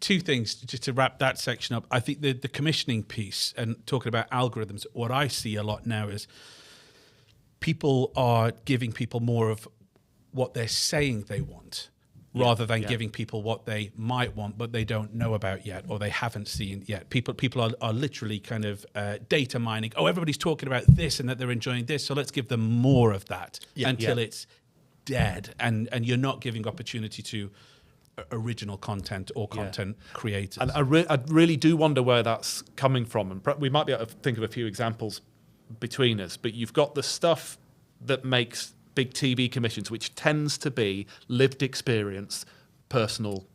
Speaker 1: Two things just to wrap that section up. I think the commissioning piece and talking about algorithms, what I see a lot now is people are giving people more of what they're saying they want rather than giving people what they might want but they don't know about yet or they haven't seen yet. People are literally kind of data mining. Oh, everybody's talking about this and that they're enjoying this, so let's give them more of that until it's dead, and you're not giving opportunity to original content or content creators.
Speaker 3: And I really do wonder where that's coming from, and we might be able to think of a few examples between us, but you've got the stuff that makes big TV commissions, which tends to be lived experience, personal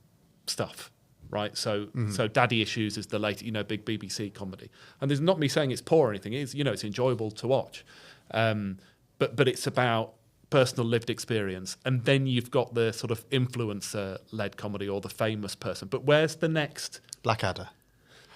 Speaker 3: stuff, right? So Daddy Issues is the latest, big BBC comedy, and there's not me saying it's poor or anything. It's it's enjoyable to watch, but it's about personal lived experience. And then you've got the sort of influencer-led comedy or the famous person. But where's the next?
Speaker 2: Blackadder.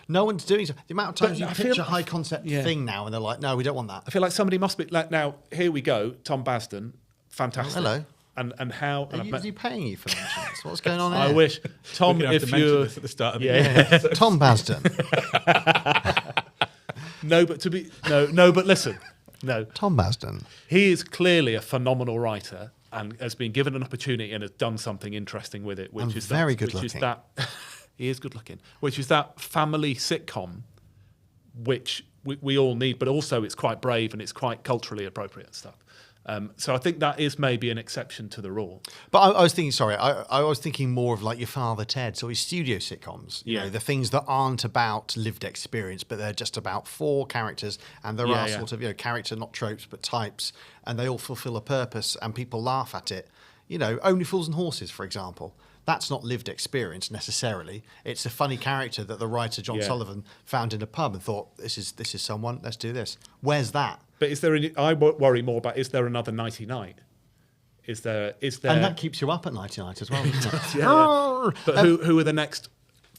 Speaker 2: No one's doing it. The amount of times you pitch a high concept thing now and they're like, no, we don't want that.
Speaker 3: I feel like somebody must be like, now here we go, Tom Basden, fantastic.
Speaker 2: Oh, hello.
Speaker 3: And how?
Speaker 2: Is he paying you for mentions? What's going on here?
Speaker 3: I wish, Tom,
Speaker 1: if
Speaker 3: you're
Speaker 1: at the start of the year.
Speaker 2: Tom Basden.
Speaker 3: but listen. No,
Speaker 2: Tom Basden.
Speaker 3: He is clearly a phenomenal writer and has been given an opportunity and has done something interesting with it, which is
Speaker 2: very good looking.
Speaker 3: He is good looking. Which is that family sitcom, which we all need, but also it's quite brave and it's quite culturally appropriate stuff. So I think that is maybe an exception to the rule.
Speaker 2: But I was thinking, I was thinking more of like your Father Ted, so his studio sitcoms. You know, the things that aren't about lived experience, but they're just about four characters, and there are sort of character, not tropes, but types, and they all fulfil a purpose, and people laugh at it. Only Fools and Horses, for example. That's not lived experience necessarily. It's a funny character that the writer John Sullivan found in a pub and thought, this is someone, let's do this. Where's that?
Speaker 3: But I worry more about, is there another Nighty Night? Is there?
Speaker 2: And that keeps you up at nighty night as well, doesn't it?
Speaker 3: But who are the next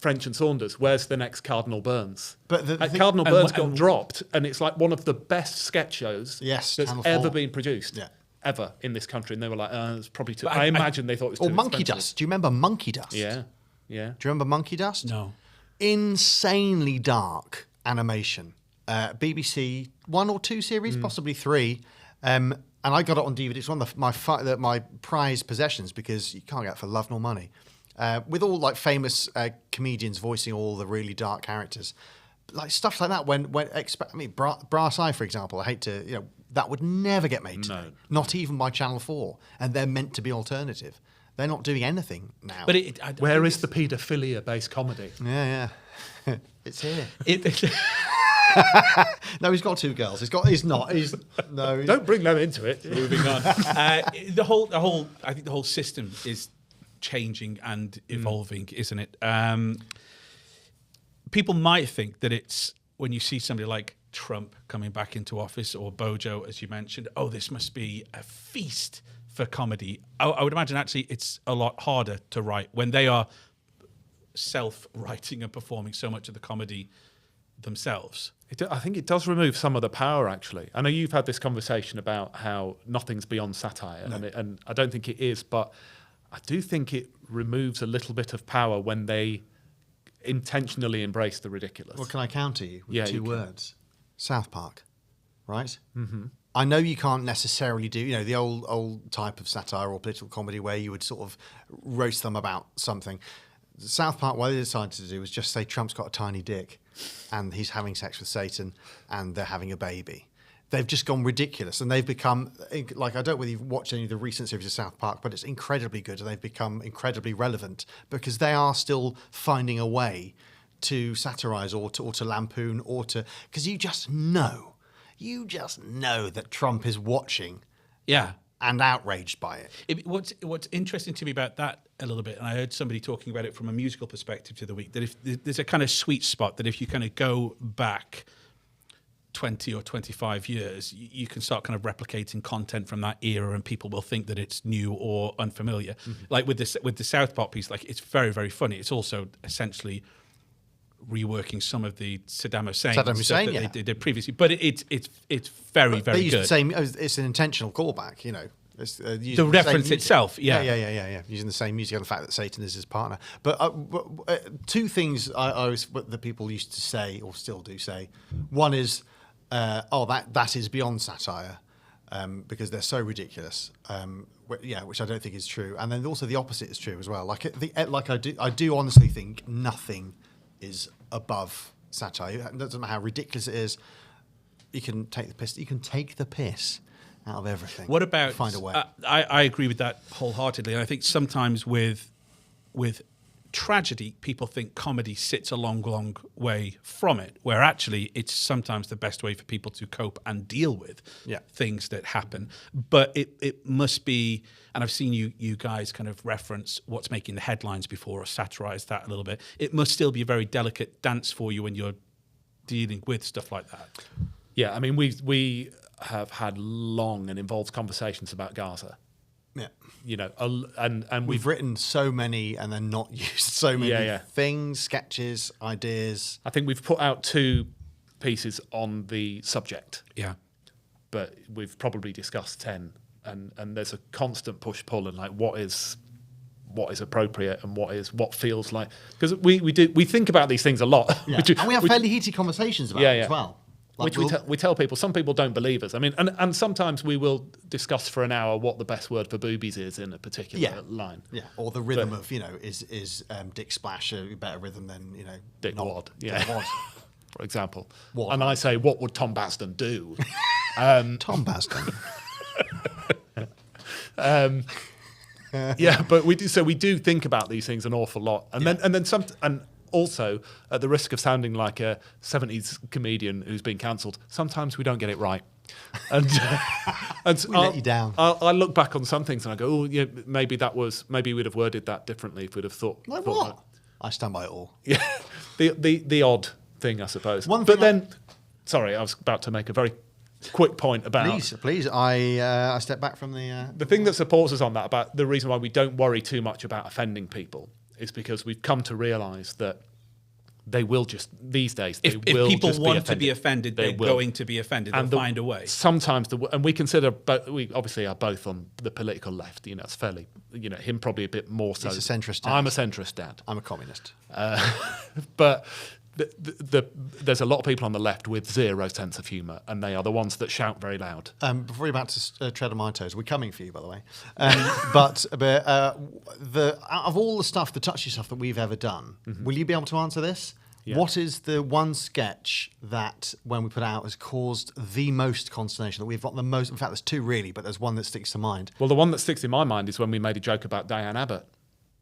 Speaker 3: French and Saunders? Where's the next Cardinal Burns?
Speaker 2: But
Speaker 3: Cardinal Burns got dropped, and it's like one of the best sketch shows that's ever been produced.
Speaker 2: Yeah.
Speaker 3: Ever in this country, and they were like, it's probably too. I imagine they thought it was too expensive.
Speaker 2: Monkey Dust. Do you remember Monkey Dust?
Speaker 3: Yeah.
Speaker 2: Do you remember Monkey Dust?
Speaker 1: No.
Speaker 2: Insanely dark animation. BBC 1 or 2 series, possibly 3. And I got it on DVD. It's one of my prized possessions because you can't get it for love nor money. With all like famous comedians voicing all the really dark characters, like stuff like that. Brass Eye, for example. I hate to, that would never get made today. Not even by Channel 4, and they're meant to be alternative. They're not doing anything now.
Speaker 3: But where is the paedophilia-based comedy?
Speaker 2: Yeah. It's here. No, he's got 2 girls.
Speaker 3: Don't bring them into it.
Speaker 1: Moving on. I think the whole system is changing and evolving, isn't it? People might think that it's when you see somebody like Trump coming back into office or Bojo, as you mentioned, this must be a feast for comedy. I would imagine actually it's a lot harder to write when they are self-writing and performing so much of the comedy themselves.
Speaker 3: I think it does remove some of the power, actually. I know you've had this conversation about how nothing's beyond satire, and I don't think it is, but I do think it removes a little bit of power when they intentionally embrace the ridiculous.
Speaker 2: Well, can I counter you with 2 words? South Park, right? Mm-hmm. I know you can't necessarily do, the old type of satire or political comedy where you would sort of roast them about something. South Park, what they decided to do was just say Trump's got a tiny dick and he's having sex with Satan and they're having a baby. They've just gone ridiculous and they've become, like, I don't know whether you've watched any of the recent series of South Park, but it's incredibly good and they've become incredibly relevant because they are still finding a way to satirize or to lampoon because you just know that Trump is watching and outraged by it.
Speaker 1: What's interesting to me about that a little bit, and I heard somebody talking about it from a musical perspective the other week, that if there's a kind of sweet spot that if you kind of go back 20 or 25 years, you can start kind of replicating content from that era and people will think that it's new or unfamiliar. Mm-hmm. Like with the South Park piece, like it's very, very funny. It's also essentially reworking some of the Saddam Hussein stuff that they did previously, but it's very, very good.
Speaker 2: It's an intentional callback,
Speaker 1: the reference itself,
Speaker 2: yeah, using the same music and the fact that Satan is his partner. But 2 things that people used to say or still do say. One is, that is beyond satire. because they're so ridiculous. Which I don't think is true. And then also the opposite is true as well. I do honestly think nothing is above satire. It doesn't matter how ridiculous it is. You can take the piss. You can take the piss out of everything.
Speaker 1: What about
Speaker 2: find a way?
Speaker 1: I agree with that wholeheartedly. And I think sometimes with tragedy, people think comedy sits a long way from it, where actually it's sometimes the best way for people to cope and deal with things that happen. But it must be, and I've seen you guys kind of reference what's making the headlines before or satirize that a little bit. It must still be a very delicate dance for you when you're dealing with stuff like that.
Speaker 3: Yeah, I mean, we have had long and involved conversations about Gaza.
Speaker 2: Yeah.
Speaker 3: You know, and
Speaker 2: we've written so many and then not used so many things, sketches, ideas.
Speaker 3: I think we've put out 2 pieces on the subject.
Speaker 1: Yeah.
Speaker 3: But we've probably discussed 10, and there's a constant push-pull and like what is appropriate and what feels like, because we think about these things a lot.
Speaker 2: Yeah. And we have fairly heated conversations about it as well. Like
Speaker 3: which we tell people. Some people don't believe us. I mean, and sometimes we will discuss for an hour what the best word for boobies is in a particular line.
Speaker 2: Yeah, or the rhythm of, is Dick Splash a better rhythm than,
Speaker 3: Dick Wad. Yeah,
Speaker 2: Dick Wad.
Speaker 3: For example.
Speaker 2: Wad.
Speaker 3: And I say, what would Tom Basden do?
Speaker 2: Tom Basden.
Speaker 3: Yeah, but we do think about these things an awful lot, and also, at the risk of sounding like a 70s comedian who's been cancelled, sometimes we don't get it right. And
Speaker 2: we let you down.
Speaker 3: I look back on some things and I go, oh, yeah, maybe we'd have worded that differently if we'd have thought.
Speaker 2: Like what? I stand by it all.
Speaker 3: Yeah, the odd thing, I suppose. Sorry, I was about to make a very quick point about.
Speaker 2: Please, I step back from
Speaker 3: the thing that supports us on that, about the reason why we don't worry too much about offending people, is because we've come to realise that they will just, these days,
Speaker 1: if people want to be offended, they're going to be offended. They'll find a way.
Speaker 3: Sometimes, and we consider, but we obviously are both on the political left. It's fairly, him probably a bit more so.
Speaker 2: He's a centrist dad.
Speaker 3: I'm a centrist dad.
Speaker 2: I'm a communist.
Speaker 3: But there's a lot of people on the left with zero sense of humour, and they are the ones that shout very loud.
Speaker 2: Before you're about to tread on my toes, we're coming for you, by the way. But out of all the stuff, the touchy stuff that we've ever done, will you be able to answer this? Yeah. What is the one sketch that, when we put out, has caused the most consternation, that we've got the most? In fact, there's 2 really, but there's one that sticks to mind.
Speaker 3: Well, the one that sticks in my mind is when we made a joke about Diane Abbott.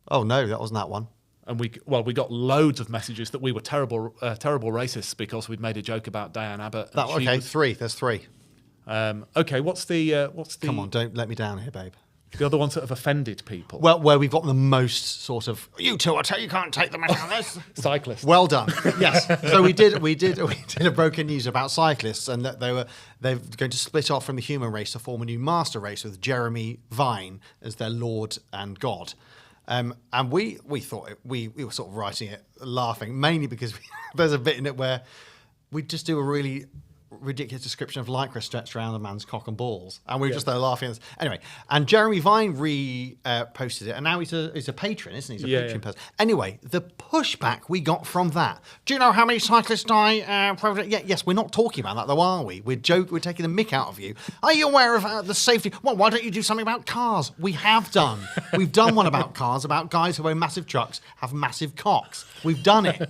Speaker 2: Oh no, that wasn't that one.
Speaker 3: And we got loads of messages that we were terrible racists because we'd made a joke about Diane Abbott.
Speaker 2: There's 3.
Speaker 3: Okay, what's the?
Speaker 2: Come on, don't let me down here, babe.
Speaker 3: The other ones that have offended people.
Speaker 2: Well, where we've got the most sort of, you two, you can't take the matter on this.
Speaker 3: Cyclists.
Speaker 2: Well done. Yes. So we did a broken news about cyclists, and that they're going to split off from the human race to form a new master race with Jeremy Vine as their lord and god. And we thought we were sort of writing it laughing, mainly because there's a bit in it where we just do a really ridiculous description of lycra stretched around a man's cock and balls, and we were just there laughing. Anyway, and Jeremy Vine posted it, and now he's a patron, isn't he? He's a patron person. Anyway, the pushback we got from that. Do you know how many cyclists die? Yes, we're not talking about that though, are we? We're taking the mick out of you. Are you aware of the safety? Well, why don't you do something about cars? We have done. We've done one about cars, about guys who own massive trucks have massive cocks. We've done it.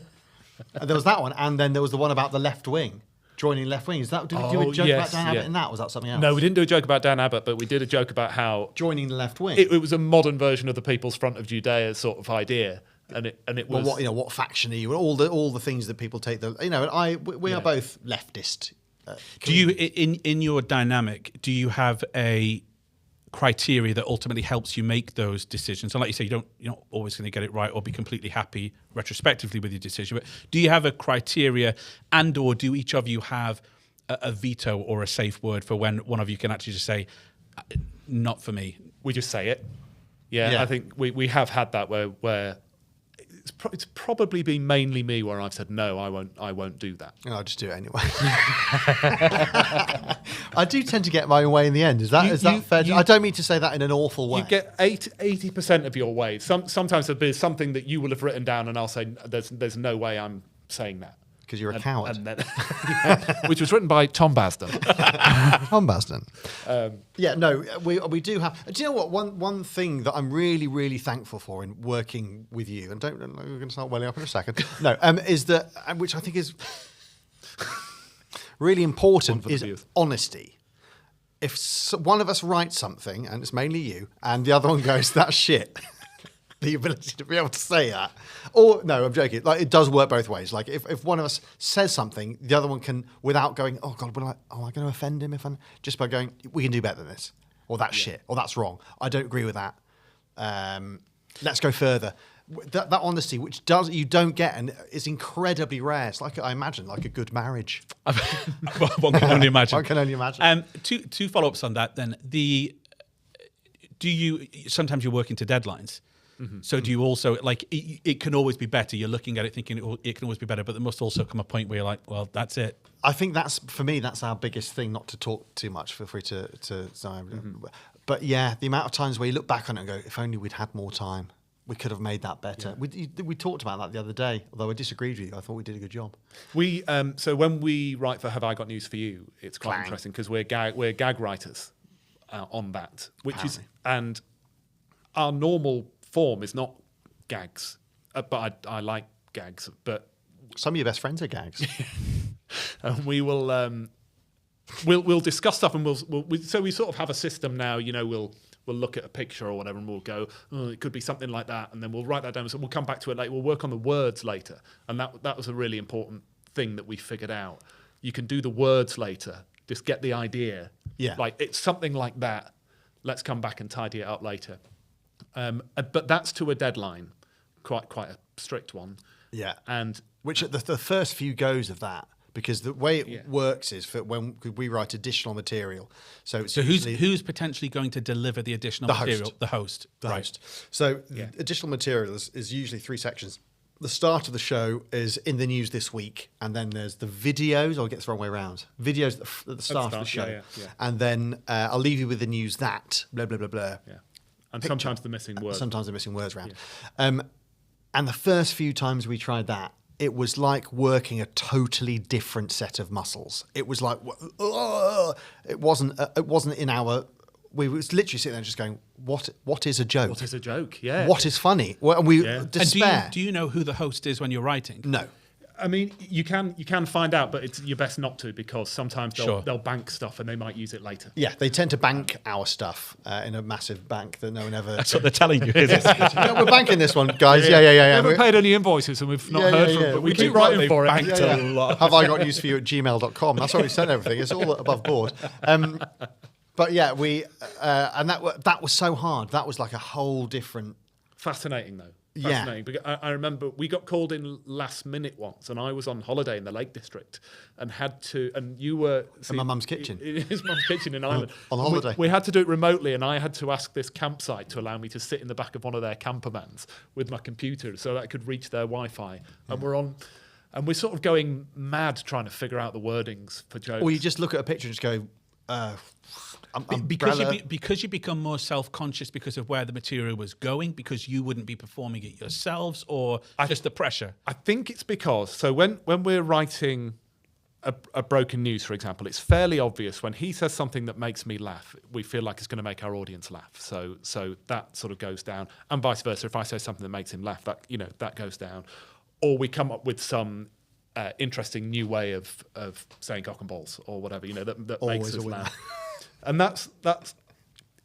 Speaker 2: There was that one, and then there was the one about the left wing. Joining left wing. Did we do a joke about Dan Abbott in that? Or was that something else?
Speaker 3: No, we didn't do a joke about Dan Abbott, but we did a joke about how
Speaker 2: joining the left wing.
Speaker 3: It was a modern version of the People's Front of Judea sort of idea, and it was.
Speaker 2: Well, what faction are you? All the things that people take. We are both leftist.
Speaker 1: Do you in your dynamic? Do you have a criteria that ultimately helps you make those decisions? And like you say, you're not always going to get it right or be completely happy retrospectively with your decision. But do you have a criteria, and or do each of you have a veto or a safe word for when one of you can actually just say, not for me?
Speaker 3: We just say it. Yeah. I think we have had that where it's probably been mainly me where I've said no, I won't do that.
Speaker 2: I'll just do it anyway. I do tend to get my way in the end. Is that fair? I don't mean to say that in an awful way.
Speaker 3: You get 80% of your way. Sometimes there'll be something that you will have written down, and I'll say there's no way I'm saying that.
Speaker 2: because you're a coward.
Speaker 3: And then, which was written by Tom Basden.
Speaker 2: Tom Basden. Yeah, no, we do have. Do you know what? One thing that I'm really, really thankful for in working with you, and we're going to start welling up in a second. No, is that, which I think is really important, is honesty. If one of us writes something, and it's mainly you, and the other one goes, "That's shit," the ability to be able to say that, or no, I'm joking. Like, it does work both ways. Like, if one of us says something, the other one can, without going, "Oh God, am I going to offend him?" Just by going, "We can do better than this," or "That's shit," or "That's wrong. I don't agree with that. Let's go further." That honesty, which you don't get, and is incredibly rare. It's like, I imagine, like a good marriage.
Speaker 1: One can only imagine.
Speaker 2: One can only imagine.
Speaker 1: Two follow-ups on that. Then sometimes you're working to deadlines. Mm-hmm. So do you also, like, it can always be better. You're looking at it thinking it can always be better, but there must also come a point where you're like, well, that's it.
Speaker 2: I think for me, that's our biggest thing, not to talk too much. Feel free to mm-hmm. But yeah, the amount of times where you look back on it and go, if only we'd had more time, we could have made that better. Yeah. We talked about that the other day, although I disagreed with you. I thought we did a good job.
Speaker 3: So when we write for Have I Got News For You, it's quite interesting because we're gag writers on that, which apparently. And our normal form is not gags, but I like gags. But
Speaker 2: some of your best friends are gags.
Speaker 3: And we will we'll discuss stuff, and so we sort of have a system now. You know, we'll look at a picture or whatever, and we'll go, oh, it could be something like that, and then we'll write that down. So we'll come back to it later. We'll work on the words later, and that was a really important thing that we figured out. You can do the words later. Just get the idea.
Speaker 2: Yeah,
Speaker 3: like it's something like that. Let's come back and tidy it up later. But that's to a deadline, quite a strict one.
Speaker 2: Yeah,
Speaker 3: and
Speaker 2: which the first few goes of that. Because the way it works is for when we write additional material. So
Speaker 1: who's potentially going to deliver the additional material? The host.
Speaker 2: The host. So additional material is usually 3 sections. The start of the show is in the news this week, and then there's the videos. I'll get the wrong way around. Videos at the start of the show, and then I'll leave you with the news that blah blah blah blah.
Speaker 3: Yeah, and picture. Sometimes the missing words.
Speaker 2: Sometimes the missing words around. Yeah. And the first few times we tried that, it was like working a totally different set of muscles. It was like, it wasn't in our. We was literally sitting there just going, what is a joke?
Speaker 3: What is a joke? Yeah.
Speaker 2: What is funny? Well, and we despair.
Speaker 1: And do you know who the host is when you're writing?
Speaker 2: No.
Speaker 3: I mean, you can find out, but you're best not to, because sometimes they'll bank stuff and they might use it later.
Speaker 2: Yeah, they tend to bank our stuff in a massive bank that no one ever.
Speaker 1: That's what they're telling you. Isn't it?
Speaker 2: We're banking this one, guys. Yeah.
Speaker 3: We haven't paid any invoices and we've not heard from them, but we keep writing for it.
Speaker 1: Banked a lot.
Speaker 2: Have I got news for you at gmail.com? That's where we send everything. It's all above board. But yeah, and that was so hard. That was like a whole different.
Speaker 3: Fascinating though. Fascinating. Because I remember we got called in last minute once, and I was on holiday in the Lake District and and you were
Speaker 2: in my mum's kitchen.
Speaker 3: In his mum's kitchen in Ireland.
Speaker 2: On holiday.
Speaker 3: We had to do it remotely, and I had to ask this campsite to allow me to sit in the back of one of their camper vans with my computer so that I could reach their Wi-Fi. And we're sort of going mad trying to figure out the wordings for jokes.
Speaker 2: Or you just look at a picture and just go,
Speaker 1: because you become more self-conscious because of where the material was going, because you wouldn't be performing it yourselves, or just the pressure?
Speaker 3: I think it's because, so when we're writing a broken news, for example, it's fairly obvious when he says something that makes me laugh, we feel like it's going to make our audience laugh. So that sort of goes down, and vice versa. If I say something that makes him laugh, that goes down, or we come up with some interesting new way of saying cock and balls or whatever, that makes us laugh. And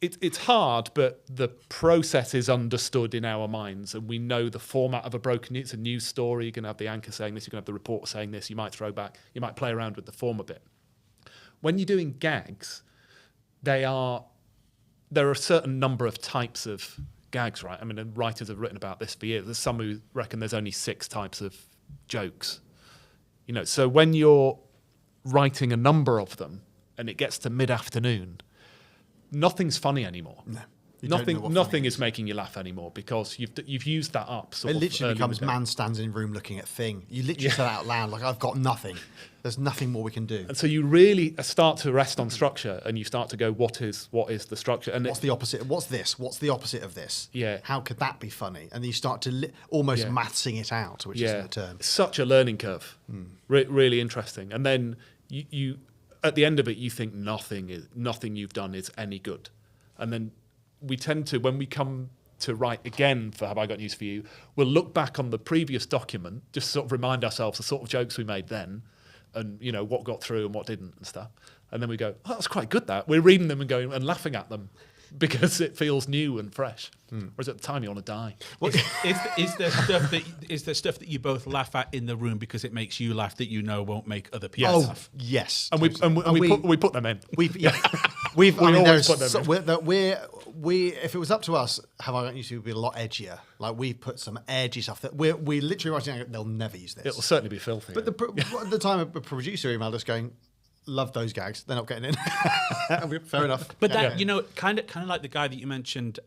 Speaker 3: it's hard, but the process is understood in our minds, and we know the format of a broken news. It's a news story. You're going to have the anchor saying this. You're going to have the reporter saying this. You might throw back. You might play around with the form a bit. When you're doing gags, there are a certain number of types of gags, right? I mean, and writers have written about this for years. There's some who reckon there's only 6 types of jokes. So when you're writing a number of them and it gets to mid-afternoon, nothing's funny anymore.
Speaker 2: No.
Speaker 3: Nothing is making you laugh anymore because you've used that up.
Speaker 2: It literally becomes man stands in room looking at thing. You literally say out loud, like, I've got nothing. There's nothing more we can do.
Speaker 3: And so you really start to rest on structure, and you start to go, what is the structure? And
Speaker 2: what's the opposite? What's this? What's the opposite of this?
Speaker 3: Yeah.
Speaker 2: How could that be funny? And then you start to almost mathsing it out, which isn't the term.
Speaker 3: Such a learning curve. Really interesting. And then you at the end of it, you think nothing you've done is any good. And then we tend to, when we come to write again for Have I Got News For You, we'll look back on the previous document, just sort of remind ourselves the sort of jokes we made then, and what got through and what didn't and stuff. And then we go, oh, that's quite good, that. We're reading them and going and laughing at them because it feels new and fresh. Whereas at the time you want to die.
Speaker 1: Well, is there stuff that you both laugh at in the room because it makes you laugh that won't make other people laugh?
Speaker 2: Yes.
Speaker 3: And we put them in.
Speaker 2: If it was up to us, Have I Got News For You would be a lot edgier. Like, we put some edgy stuff that we literally writing down, they'll never use this.
Speaker 3: It'll certainly be filthy.
Speaker 2: But at the time, a producer emailed us going, love those gags. They're not getting in. Fair enough.
Speaker 1: But kind of like the guy that you mentioned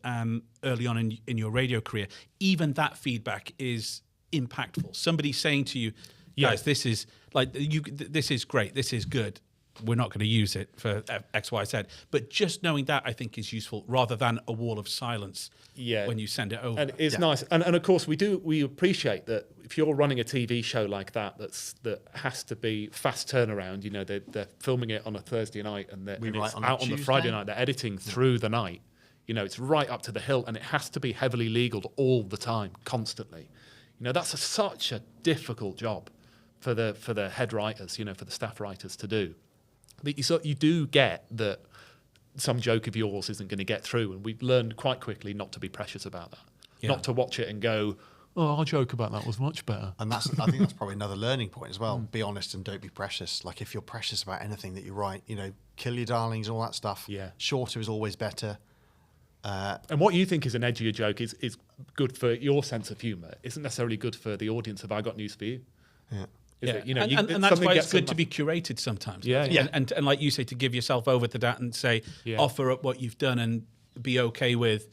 Speaker 1: early on in your radio career, even that feedback is impactful. Somebody saying to you, guys, this is this is great, this is good. We're not going to use it for X, Y, Z. But just knowing that, I think, is useful rather than a wall of silence when you send it over.
Speaker 3: And it's nice. And of course, we appreciate that if you're running a TV show like that, that has to be fast turnaround. They're filming it on a Thursday night and it's out on the Friday night. They're editing through the night. It's right up to the hilt, and it has to be heavily legal all the time, constantly. That's such a difficult job for the head writers, for the staff writers to do. That you do get that some joke of yours isn't going to get through, and we've learned quite quickly not to be precious about that, not to watch it and go, "Oh, our joke about that was much better."
Speaker 2: And I think that's probably another learning point as well. Be honest and don't be precious. Like, if you're precious about anything that you write, kill your darlings and all that stuff.
Speaker 3: Yeah,
Speaker 2: shorter is always better.
Speaker 3: And what you think is an edgier joke is good for your sense of humour. Isn't necessarily good for the audience. Have I got news for you?
Speaker 2: Yeah.
Speaker 1: And that's why it's good to be curated sometimes. And like you say, to give yourself over to that and say, offer up what you've done and be okay with,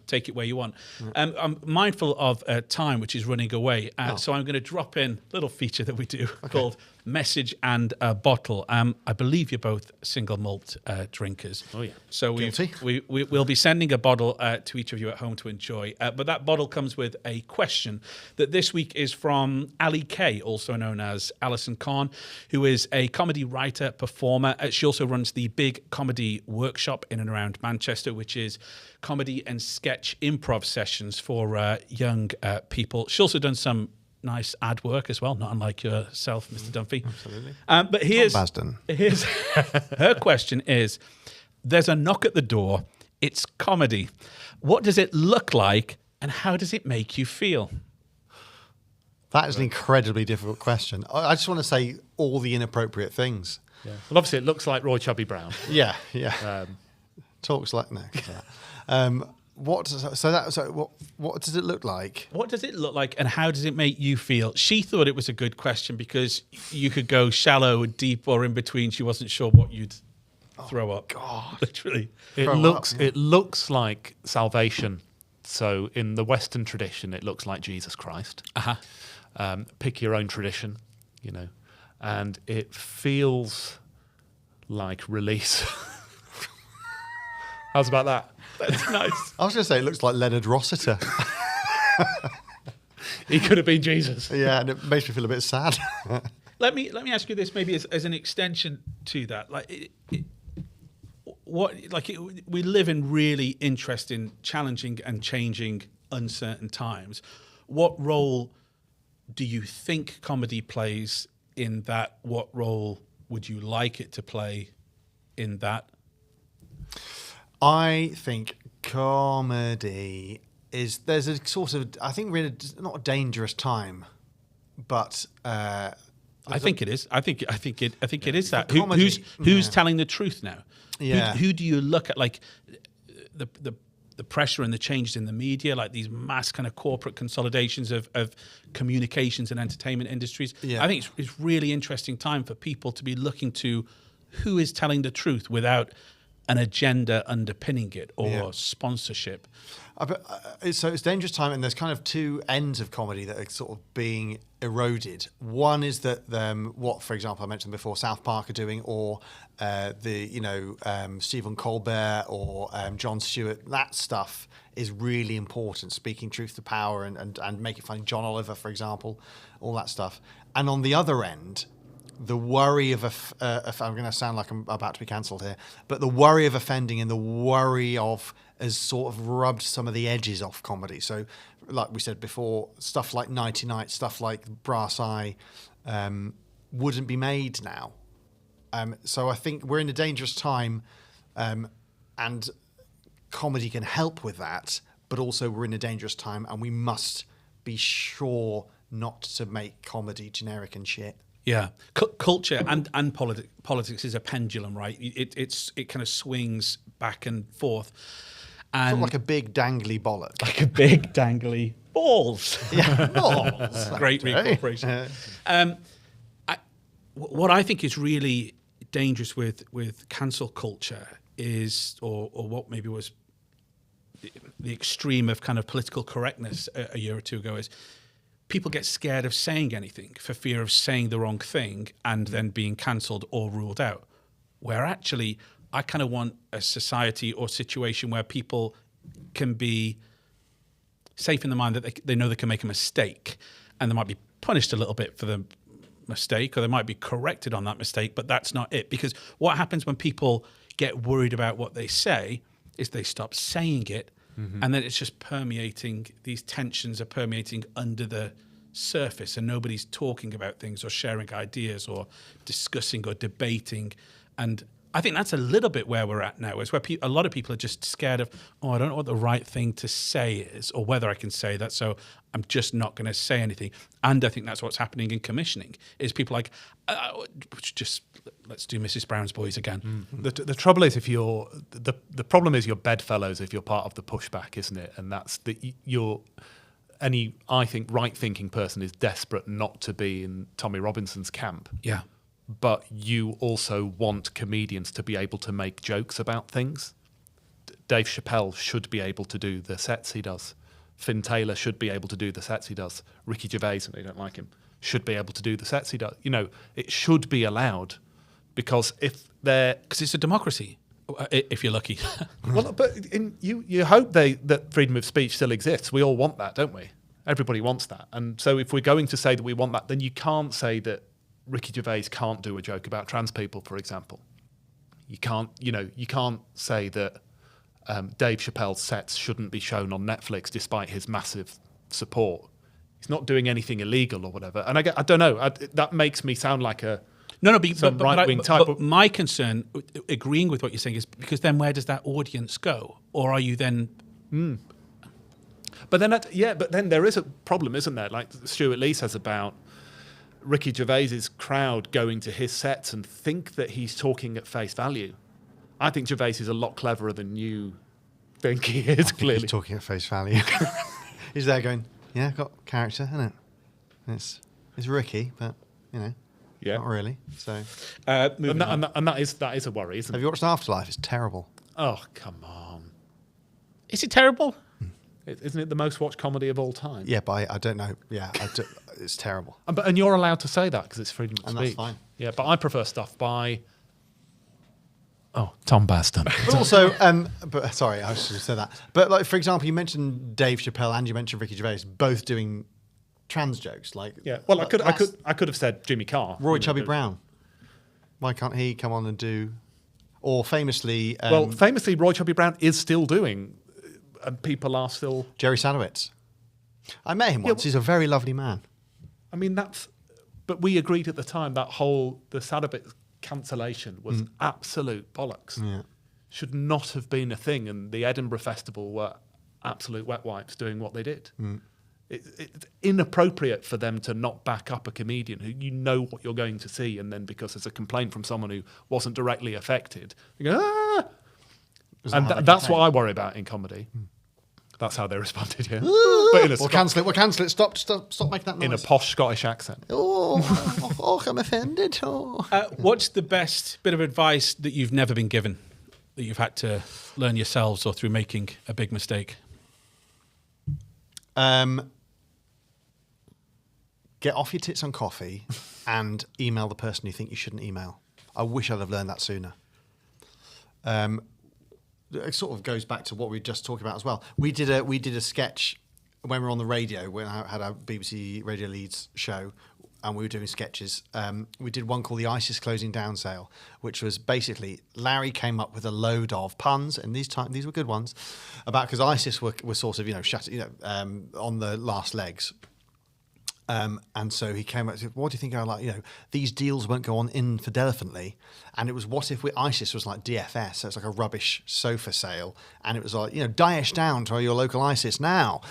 Speaker 1: take it where you want. I'm mindful of time, which is running away. So I'm going to drop in a little feature that we do called Message and a Bottle. I believe you're both single malt drinkers.
Speaker 2: Oh, yeah.
Speaker 1: So we'll be sending a bottle to each of you at home to enjoy. But that bottle comes with a question that this week is from Ali Kay, also known as Alison Khan, who is a comedy writer, performer. She also runs the Big Comedy Workshop in and around Manchester, which is comedy and sketch improv sessions for young people. She's also done some nice ad work as well, not unlike yourself, Mr. Dunphy.
Speaker 2: Absolutely.
Speaker 1: But here's her question is, there's a knock at the door. It's comedy. What does it look like and how does it make you feel?
Speaker 2: That is an incredibly difficult question. I just want to say all the inappropriate things.
Speaker 3: Yeah. Well, obviously it looks like Roy Chubby Brown.
Speaker 2: Yeah. Talks like no. What does it look like?
Speaker 1: What does it look like and how does it make you feel? She thought it was a good question because you could go shallow, deep, or in between. She wasn't sure what you'd throw up.
Speaker 2: God.
Speaker 1: Literally.
Speaker 3: It looks like salvation. So in the Western tradition, it looks like Jesus Christ. Pick your own tradition, and it feels like release. How's about that?
Speaker 1: That's nice.
Speaker 2: I was going to say it looks like Leonard Rossiter.
Speaker 1: He could have been Jesus.
Speaker 2: Yeah, and it makes me feel a bit sad.
Speaker 1: Let me ask you this, maybe as an extension to that. We live in really interesting, challenging, and changing, uncertain times. What role do you think comedy plays in that? What role would you like it to play in that?
Speaker 2: I think comedy there's a sort of, I think we're in not a dangerous time, but
Speaker 1: I think it is. I think it is that. Who's telling the truth now?
Speaker 2: Yeah.
Speaker 1: Who do you look at, like the pressure and the changes in the media, like these mass kind of corporate consolidations of communications and entertainment industries?
Speaker 2: Yeah.
Speaker 1: I think it's really interesting time for people to be looking to who is telling the truth without an agenda underpinning it or
Speaker 2: Yeah.
Speaker 1: sponsorship.
Speaker 2: So it's dangerous time, and there's kind of two ends of comedy that are sort of being eroded. One is that what, for example, I mentioned before, South Park are doing, or Stephen Colbert or Jon Stewart. That stuff is really important. Speaking truth to power and making funny. John Oliver, for example, all that stuff. And on the other end, the worry of I'm going to sound like I'm about to be cancelled here, but the worry of offending and the worry of has sort of rubbed some of the edges off comedy. So, like we said before, stuff like Nighty Night, stuff like Brass Eye, wouldn't be made now. So I think we're in a dangerous time, and comedy can help with that. But also, we're in a dangerous time, and we must be sure not to make comedy generic and shit.
Speaker 1: Yeah, culture and politics is a pendulum, right? It kind of swings back and forth, and
Speaker 2: Sort of like a big dangly bollock.
Speaker 1: like a big dangly balls.
Speaker 2: Yeah, balls.
Speaker 1: Great reincorporation. What I think is really dangerous with cancel culture is, or what maybe was the extreme of kind of political correctness a year or two ago, is people get scared of saying anything for fear of saying the wrong thing and then being cancelled or ruled out. Where actually, I kind of want a society or situation where people can be safe in the mind that they know they can make a mistake, and they might be punished a little bit for the mistake, or they might be corrected on that mistake, but that's not it. Because what happens when people get worried about what they say is they stop saying it, and then it's just permeating. These tensions are permeating under the surface, and nobody's talking about things or sharing ideas or discussing or debating. And I think that's a little bit where we're at now, is where a lot of people are just scared of, I don't know what the right thing to say is, or whether I can say that, so I'm just not going to say anything. And I think that's what's happening in commissioning, is people like, let's do Mrs. Brown's Boys again.
Speaker 3: The trouble is, if you're the problem is your bedfellows if you're part of the pushback, isn't it? And that's I think right-thinking person is desperate not to be in Tommy Robinson's camp.
Speaker 1: Yeah.
Speaker 3: But you also want comedians to be able to make jokes about things. Dave Chappelle should be able to do the sets he does. Finn Taylor should be able to do the sets he does. Ricky Gervais, and they don't like him, should be able to do the sets he does. You know, it should be allowed, because if they're...
Speaker 1: Because it's a democracy, if you're lucky.
Speaker 3: Well, but you hope that freedom of speech still exists. We all want that, don't we? Everybody wants that. And so if we're going to say that we want that, then you can't say that Ricky Gervais can't do a joke about trans people, for example. You can't say that Dave Chappelle's sets shouldn't be shown on Netflix despite his massive support. He's not doing anything illegal or whatever. And I don't know. That makes me sound like a right-wing type.
Speaker 1: But my concern, agreeing with what you're saying, is because then where does that audience go? Or are you then...
Speaker 3: But then there is a problem, isn't there? Like Stuart Lee says about Ricky Gervais's crowd going to his sets and think that he's talking at face value. I think Gervais is a lot cleverer than you think he is, clearly.
Speaker 2: He's talking at face value. He's there going, yeah, got character, isn't it? It's Ricky, but, not really. So,
Speaker 3: and that is a worry, isn't it?
Speaker 2: Have you watched Afterlife? It's terrible.
Speaker 3: Oh, come on.
Speaker 1: Is it terrible?
Speaker 3: Isn't it the most watched comedy of all time?
Speaker 2: Yeah, but I don't know. Yeah, it's terrible.
Speaker 3: And you're allowed to say that because it's freedom of speech.
Speaker 2: And that's fine.
Speaker 3: Yeah, but I prefer stuff by... Tom Basden.
Speaker 2: But also, but sorry, I should have said that. But like, for example, you mentioned Dave Chappelle and you mentioned Ricky Gervais, both doing trans jokes. Like,
Speaker 3: yeah. Well, I could have said Jimmy Carr.
Speaker 2: Roy Chubby Brown. Why can't he come on and do? Or famously,
Speaker 3: famously, Roy Chubby Brown is still doing, and people are still...
Speaker 2: Jerry Sadowitz. I met him once. He's a very lovely man.
Speaker 3: I mean, but we agreed at the time that the Sadowitz cancellation was absolute bollocks.
Speaker 2: Yeah.
Speaker 3: Should not have been a thing, and the Edinburgh Festival were absolute wet wipes doing what they did. It's inappropriate for them to not back up a comedian who you know what you're going to see, and then because there's a complaint from someone who wasn't directly affected, you go, ah! And that's what I worry about in comedy. That's how they responded, yeah. But
Speaker 2: We'll cancel it. Stop making that noise.
Speaker 3: In a posh Scottish accent.
Speaker 2: Oh, I'm offended.
Speaker 1: What's the best bit of advice that you've never been given? that you've had to learn yourselves or through making a big mistake?
Speaker 2: Get off your tits on coffee and email the person you think you shouldn't email. I wish I'd have learned that sooner. It sort of goes back to what we were just talking about as well. We did a sketch when we were on the radio, when I had our BBC Radio Leeds show, and we were doing sketches. We did one called the ISIS Closing Down Sale, which was basically Larry came up with a load of puns, and these were good ones, about because ISIS were sort of shattered, on the last legs. And so he came up and said, what do you think are these deals won't go on indefinitely? And it was, what if ISIS was like DFS, so it's like a rubbish sofa sale, and it was like, Daesh down to your local ISIS now.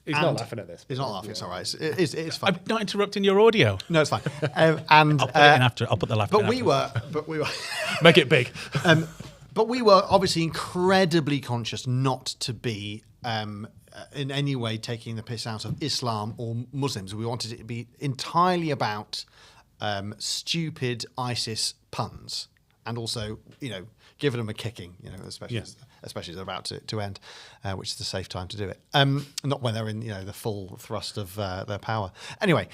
Speaker 3: He's not laughing at this.
Speaker 2: He's not laughing, it's all right. It's fine.
Speaker 1: I'm not interrupting your audio.
Speaker 2: No, it's fine.
Speaker 1: I'll put it in after. I'll put the laugh in after.
Speaker 2: But we were
Speaker 3: Make it big.
Speaker 2: But we were obviously incredibly conscious not to be in any way taking the piss out of Islam or Muslims. We wanted it to be entirely about stupid ISIS puns, and also, giving them a kicking, especially as they're about to end, which is the safe time to do it. Not when they're in, the full thrust of their power. Anyway.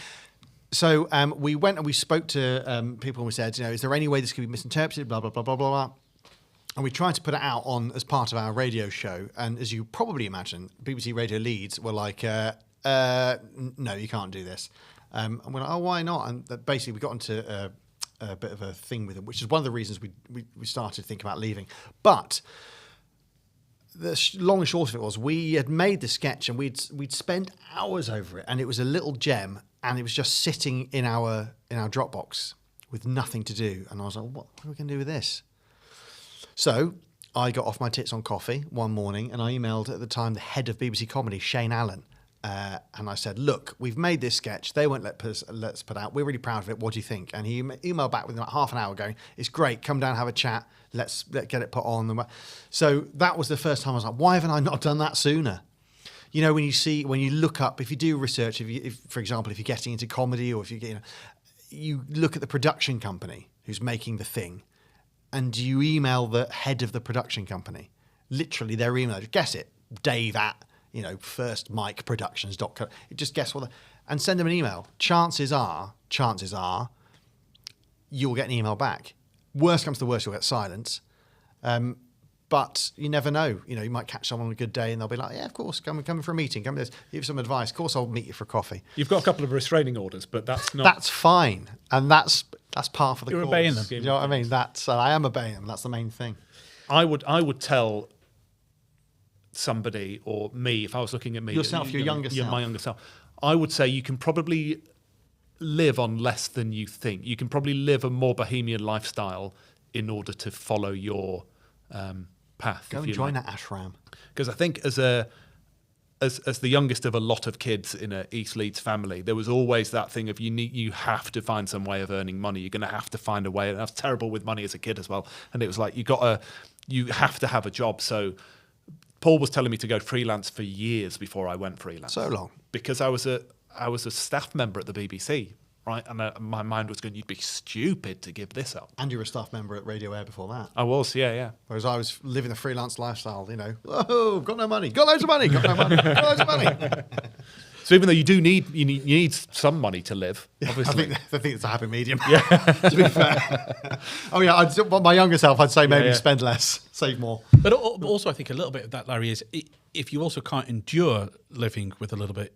Speaker 2: So we went and we spoke to people, and we said, is there any way this could be misinterpreted? Blah, blah, blah, blah, blah, blah. And we tried to put it out on as part of our radio show. And as you probably imagine, BBC Radio Leeds were like, no, you can't do this. And we're like, oh, why not? And basically we got into a bit of a thing with them, which is one of the reasons we started thinking about leaving. But the long and short of it was, we had made the sketch and we'd spent hours over it, and it was a little gem, and it was just sitting in our Dropbox with nothing to do. And I was like, what are we going to do with this? So I got off my tits on coffee one morning, and I emailed at the time the head of BBC Comedy, Shane Allen, and I said, look, we've made this sketch. They won't let us put out. We're really proud of it. What do you think? And he emailed back within like half an hour going, it's great. Come down, have a chat. Let's get it put on. So that was the first time I was like, why haven't I not done that sooner? When you look up, if you do research, for example, if you're getting into comedy, or if you look at the production company who's making the thing, and you email the head of the production company, literally their email, guess it, Dave at, firstmicproductions.co. Just guess what, and send them an email. Chances are, you'll get an email back. Worst comes to worst, you'll get silence. But you never know. You might catch someone on a good day and they'll be like, yeah, of course, come for a meeting, come with this, give some advice. Of course, I'll meet you for coffee.
Speaker 3: You've got a couple of restraining orders, but that's not...
Speaker 2: That's fine. And that's part of the
Speaker 1: You're
Speaker 2: course.
Speaker 1: obeying them.
Speaker 2: You know what I mean? I am obeying them. That's the main thing.
Speaker 3: I would tell somebody, or me, if I was looking at me...
Speaker 2: Yourself, your younger self.
Speaker 3: My younger self. I would say you can probably live on less than you think. You can probably live a more bohemian lifestyle in order to follow your... path.
Speaker 2: Go and join that ashram.
Speaker 3: Because I think as the youngest of a lot of kids in a East Leeds family, there was always that thing of you have to find some way of earning money. You're going to have to find a way. And I was terrible with money as a kid as well. And it was like you have to have a job. So Paul was telling me to go freelance for years before I went freelance.
Speaker 2: So long.
Speaker 3: Because I was a staff member at the BBC. Right, and my mind was going, you'd be stupid to give this up. And
Speaker 2: you were a staff member at Radio Air before that.
Speaker 3: I was, yeah.
Speaker 2: Whereas I was living a freelance lifestyle, whoa, got no money, got loads of money, got no money, got loads of money.
Speaker 3: So even though you need some money to live, obviously.
Speaker 2: I think it's a happy medium, yeah. To be fair. Oh yeah, my younger self, I'd say maybe spend less, save more.
Speaker 1: But also I think a little bit of that, Larry, is if you also can't endure living with a little bit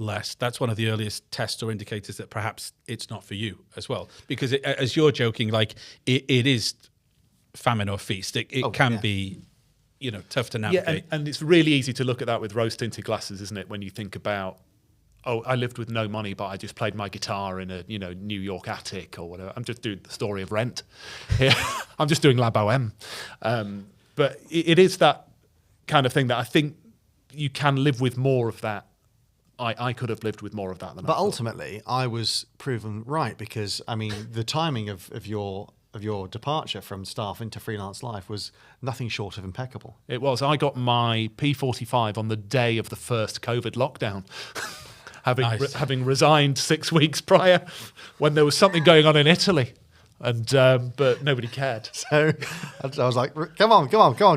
Speaker 1: less, that's one of the earliest tests or indicators that perhaps it's not for you as well. Because as you're joking, like it is famine or feast. It can be, tough to navigate.
Speaker 3: Yeah, and it's really easy to look at that with rose-tinted glasses, isn't it? When you think about, I lived with no money, but I just played my guitar in a New York attic or whatever. I'm just doing the story of Rent. I'm just doing La Boheme. But it is that kind of thing that I think you can live with more of that. I could have lived with more of that than I thought.
Speaker 2: But ultimately, I was proven right because, the timing of your departure from staff into freelance life was nothing short of impeccable.
Speaker 3: It was. I got my P45 on the day of the first COVID lockdown, having resigned 6 weeks prior when there was something going on in Italy. and but nobody cared.
Speaker 2: So I was like, come on,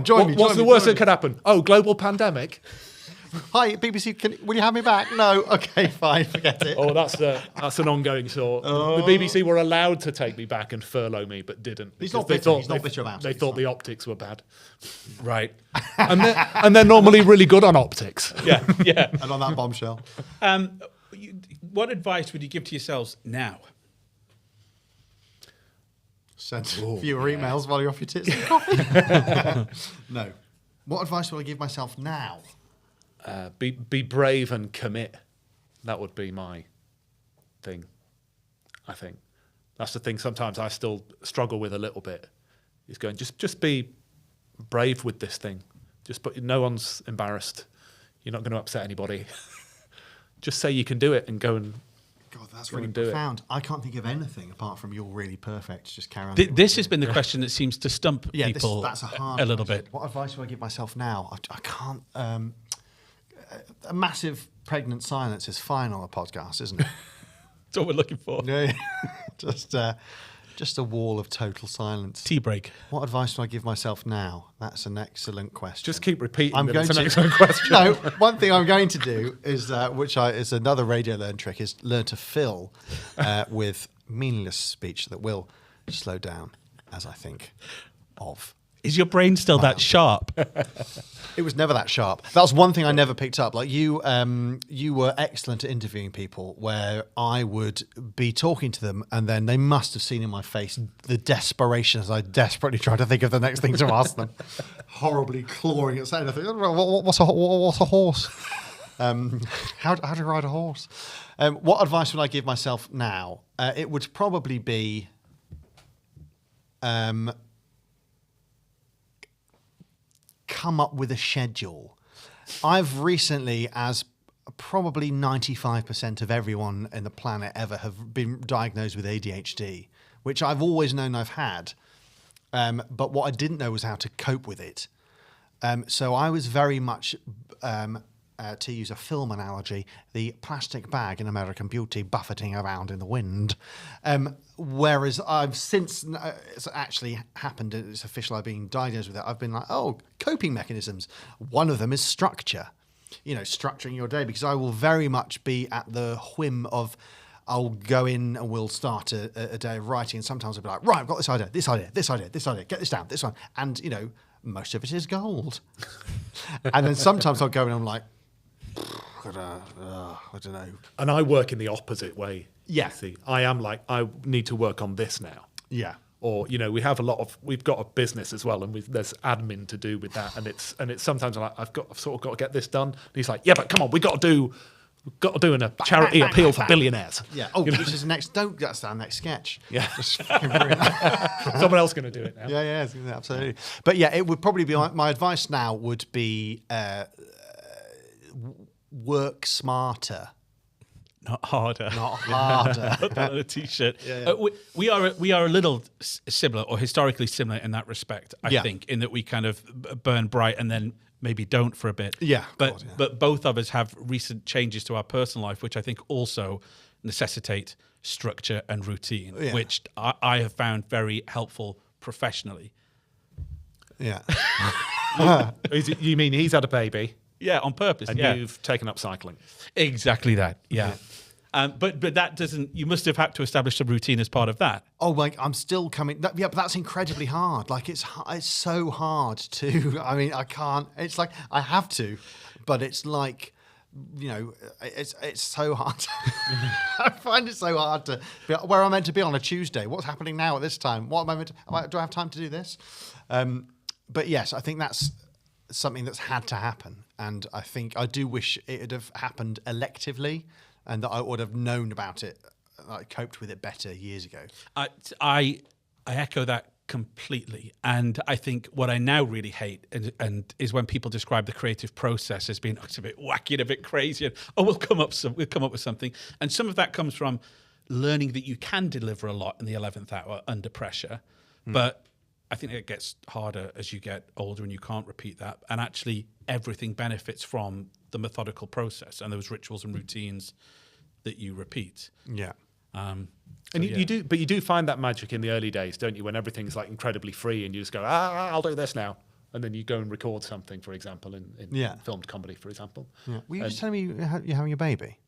Speaker 2: join me.
Speaker 3: What's the worst that could happen? Oh, global pandemic.
Speaker 2: Hi, BBC, will you have me back? No. Okay, fine, forget it.
Speaker 3: Oh, that's an ongoing sort. The BBC were allowed to take me back and furlough me, but didn't.
Speaker 2: He's not
Speaker 3: They
Speaker 2: bitter about it.
Speaker 3: They thought the optics were bad.
Speaker 1: Right.
Speaker 3: and they're normally really good on optics.
Speaker 1: Yeah, yeah.
Speaker 2: And on that bombshell.
Speaker 1: What advice would you give to yourselves now?
Speaker 2: Send fewer emails while you're off your tits and coffee. No. What advice will I give myself now?
Speaker 3: Be brave and commit. That would be my thing. I think that's the thing. Sometimes I still struggle with a little bit. Is going just be brave with this thing. But no one's embarrassed. You're not going to upset anybody. Just say you can do it and go and.
Speaker 2: God, that's really profound. I can't think of anything apart from you're really perfect. Just carry on.
Speaker 1: This has been the question that seems to stump people
Speaker 2: that's a
Speaker 1: little bit.
Speaker 2: What advice do I give myself now? I can't. A massive pregnant silence is fine on a podcast, isn't it?
Speaker 1: That's what we're looking for.
Speaker 2: Yeah. Just a wall of total silence.
Speaker 1: Tea break.
Speaker 2: What advice do I give myself now? That's an excellent question.
Speaker 3: Just keep repeating.
Speaker 2: I'm going
Speaker 3: it's an
Speaker 2: to.
Speaker 3: excellent question.
Speaker 2: No, one thing I'm going to do is, is another radio learn trick, is learn to fill with meaningless speech that will slow down as I think of.
Speaker 1: Is your brain still that sharp?
Speaker 2: It was never that sharp. That was one thing I never picked up. Like you were excellent at interviewing people where I would be talking to them and then they must have seen in my face the desperation as I desperately tried to think of the next thing to ask them. Horribly clawing at saying, what's a horse? How do you ride a horse? What advice would I give myself now? It would probably be... come up with a schedule. I've recently, as probably 95% of everyone in the planet ever, have been diagnosed with ADHD, which I've always known I've had. But what I didn't know was how to cope with it. So I was very much, to use a film analogy, the plastic bag in American Beauty buffeting around in the wind. Whereas I've since, it's actually happened, it's official, I've been diagnosed with it, I've been like, coping mechanisms. One of them is structure. Structuring your day, because I will very much be at the whim of, I'll go in and we'll start a day of writing, and sometimes I'll be like, right, I've got this idea, get this down, this one. And, most of it is gold. And then sometimes I'll go in and I'm like, I don't know.
Speaker 3: And I work in the opposite way.
Speaker 2: Yeah.
Speaker 3: See, I am like, I need to work on this now.
Speaker 2: Yeah.
Speaker 3: Or we've got a business as well, and there's admin to do with that, and it's sometimes I'm like, I've sort of got to get this done. And he's like, yeah, but come on, we've got to do a charity appeal for billionaires.
Speaker 2: Yeah. Oh, which is that's our next sketch.
Speaker 3: Yeah.
Speaker 2: Just fucking bring it.
Speaker 3: Someone else going to do it now.
Speaker 2: Yeah, absolutely. But yeah, it would probably be my advice now would be work smarter.
Speaker 1: Not harder.
Speaker 2: Not harder.
Speaker 1: Put that on a t-shirt.
Speaker 2: Yeah.
Speaker 1: We are a little similar, or historically similar in that respect, I think, in that we kind of burn bright and then maybe don't for a bit.
Speaker 2: Yeah.
Speaker 1: But both of us have recent changes to our personal life, which I think also necessitate structure and routine, which I have found very helpful professionally.
Speaker 2: Yeah.
Speaker 3: You mean he's had a baby?
Speaker 1: Yeah, on purpose.
Speaker 3: And you've taken up cycling.
Speaker 1: Exactly that. Yeah. But that doesn't. You must have had to establish some routine as part of that.
Speaker 2: Oh, like I'm still coming. But that's incredibly hard. Like it's so hard to. I mean, I can't. It's like I have to, but it's like, it's so hard. I find it so hard to be where I'm meant to be on a Tuesday. What's happening now at this time? What am I meant to? Do I have time to do this? But yes, I think that's something that's had to happen, and I think I do wish it would have happened electively, and that I would have known about it, I coped with it better years ago.
Speaker 1: I echo that completely, and I think what I now really hate and is when people describe the creative process as being it's a bit wacky and a bit crazy, and we'll come up with something, and some of that comes from learning that you can deliver a lot in the 11th hour under pressure, but I think it gets harder as you get older and you can't repeat that. And actually, everything benefits from the methodical process and those rituals and routines that you repeat.
Speaker 2: Yeah.
Speaker 3: And you do find that magic in the early days, don't you? When everything's like incredibly free, and you just go, I'll do this now, and then you go and record something, for example, in filmed comedy, for example.
Speaker 2: Yeah. Were you just telling me you're having a baby?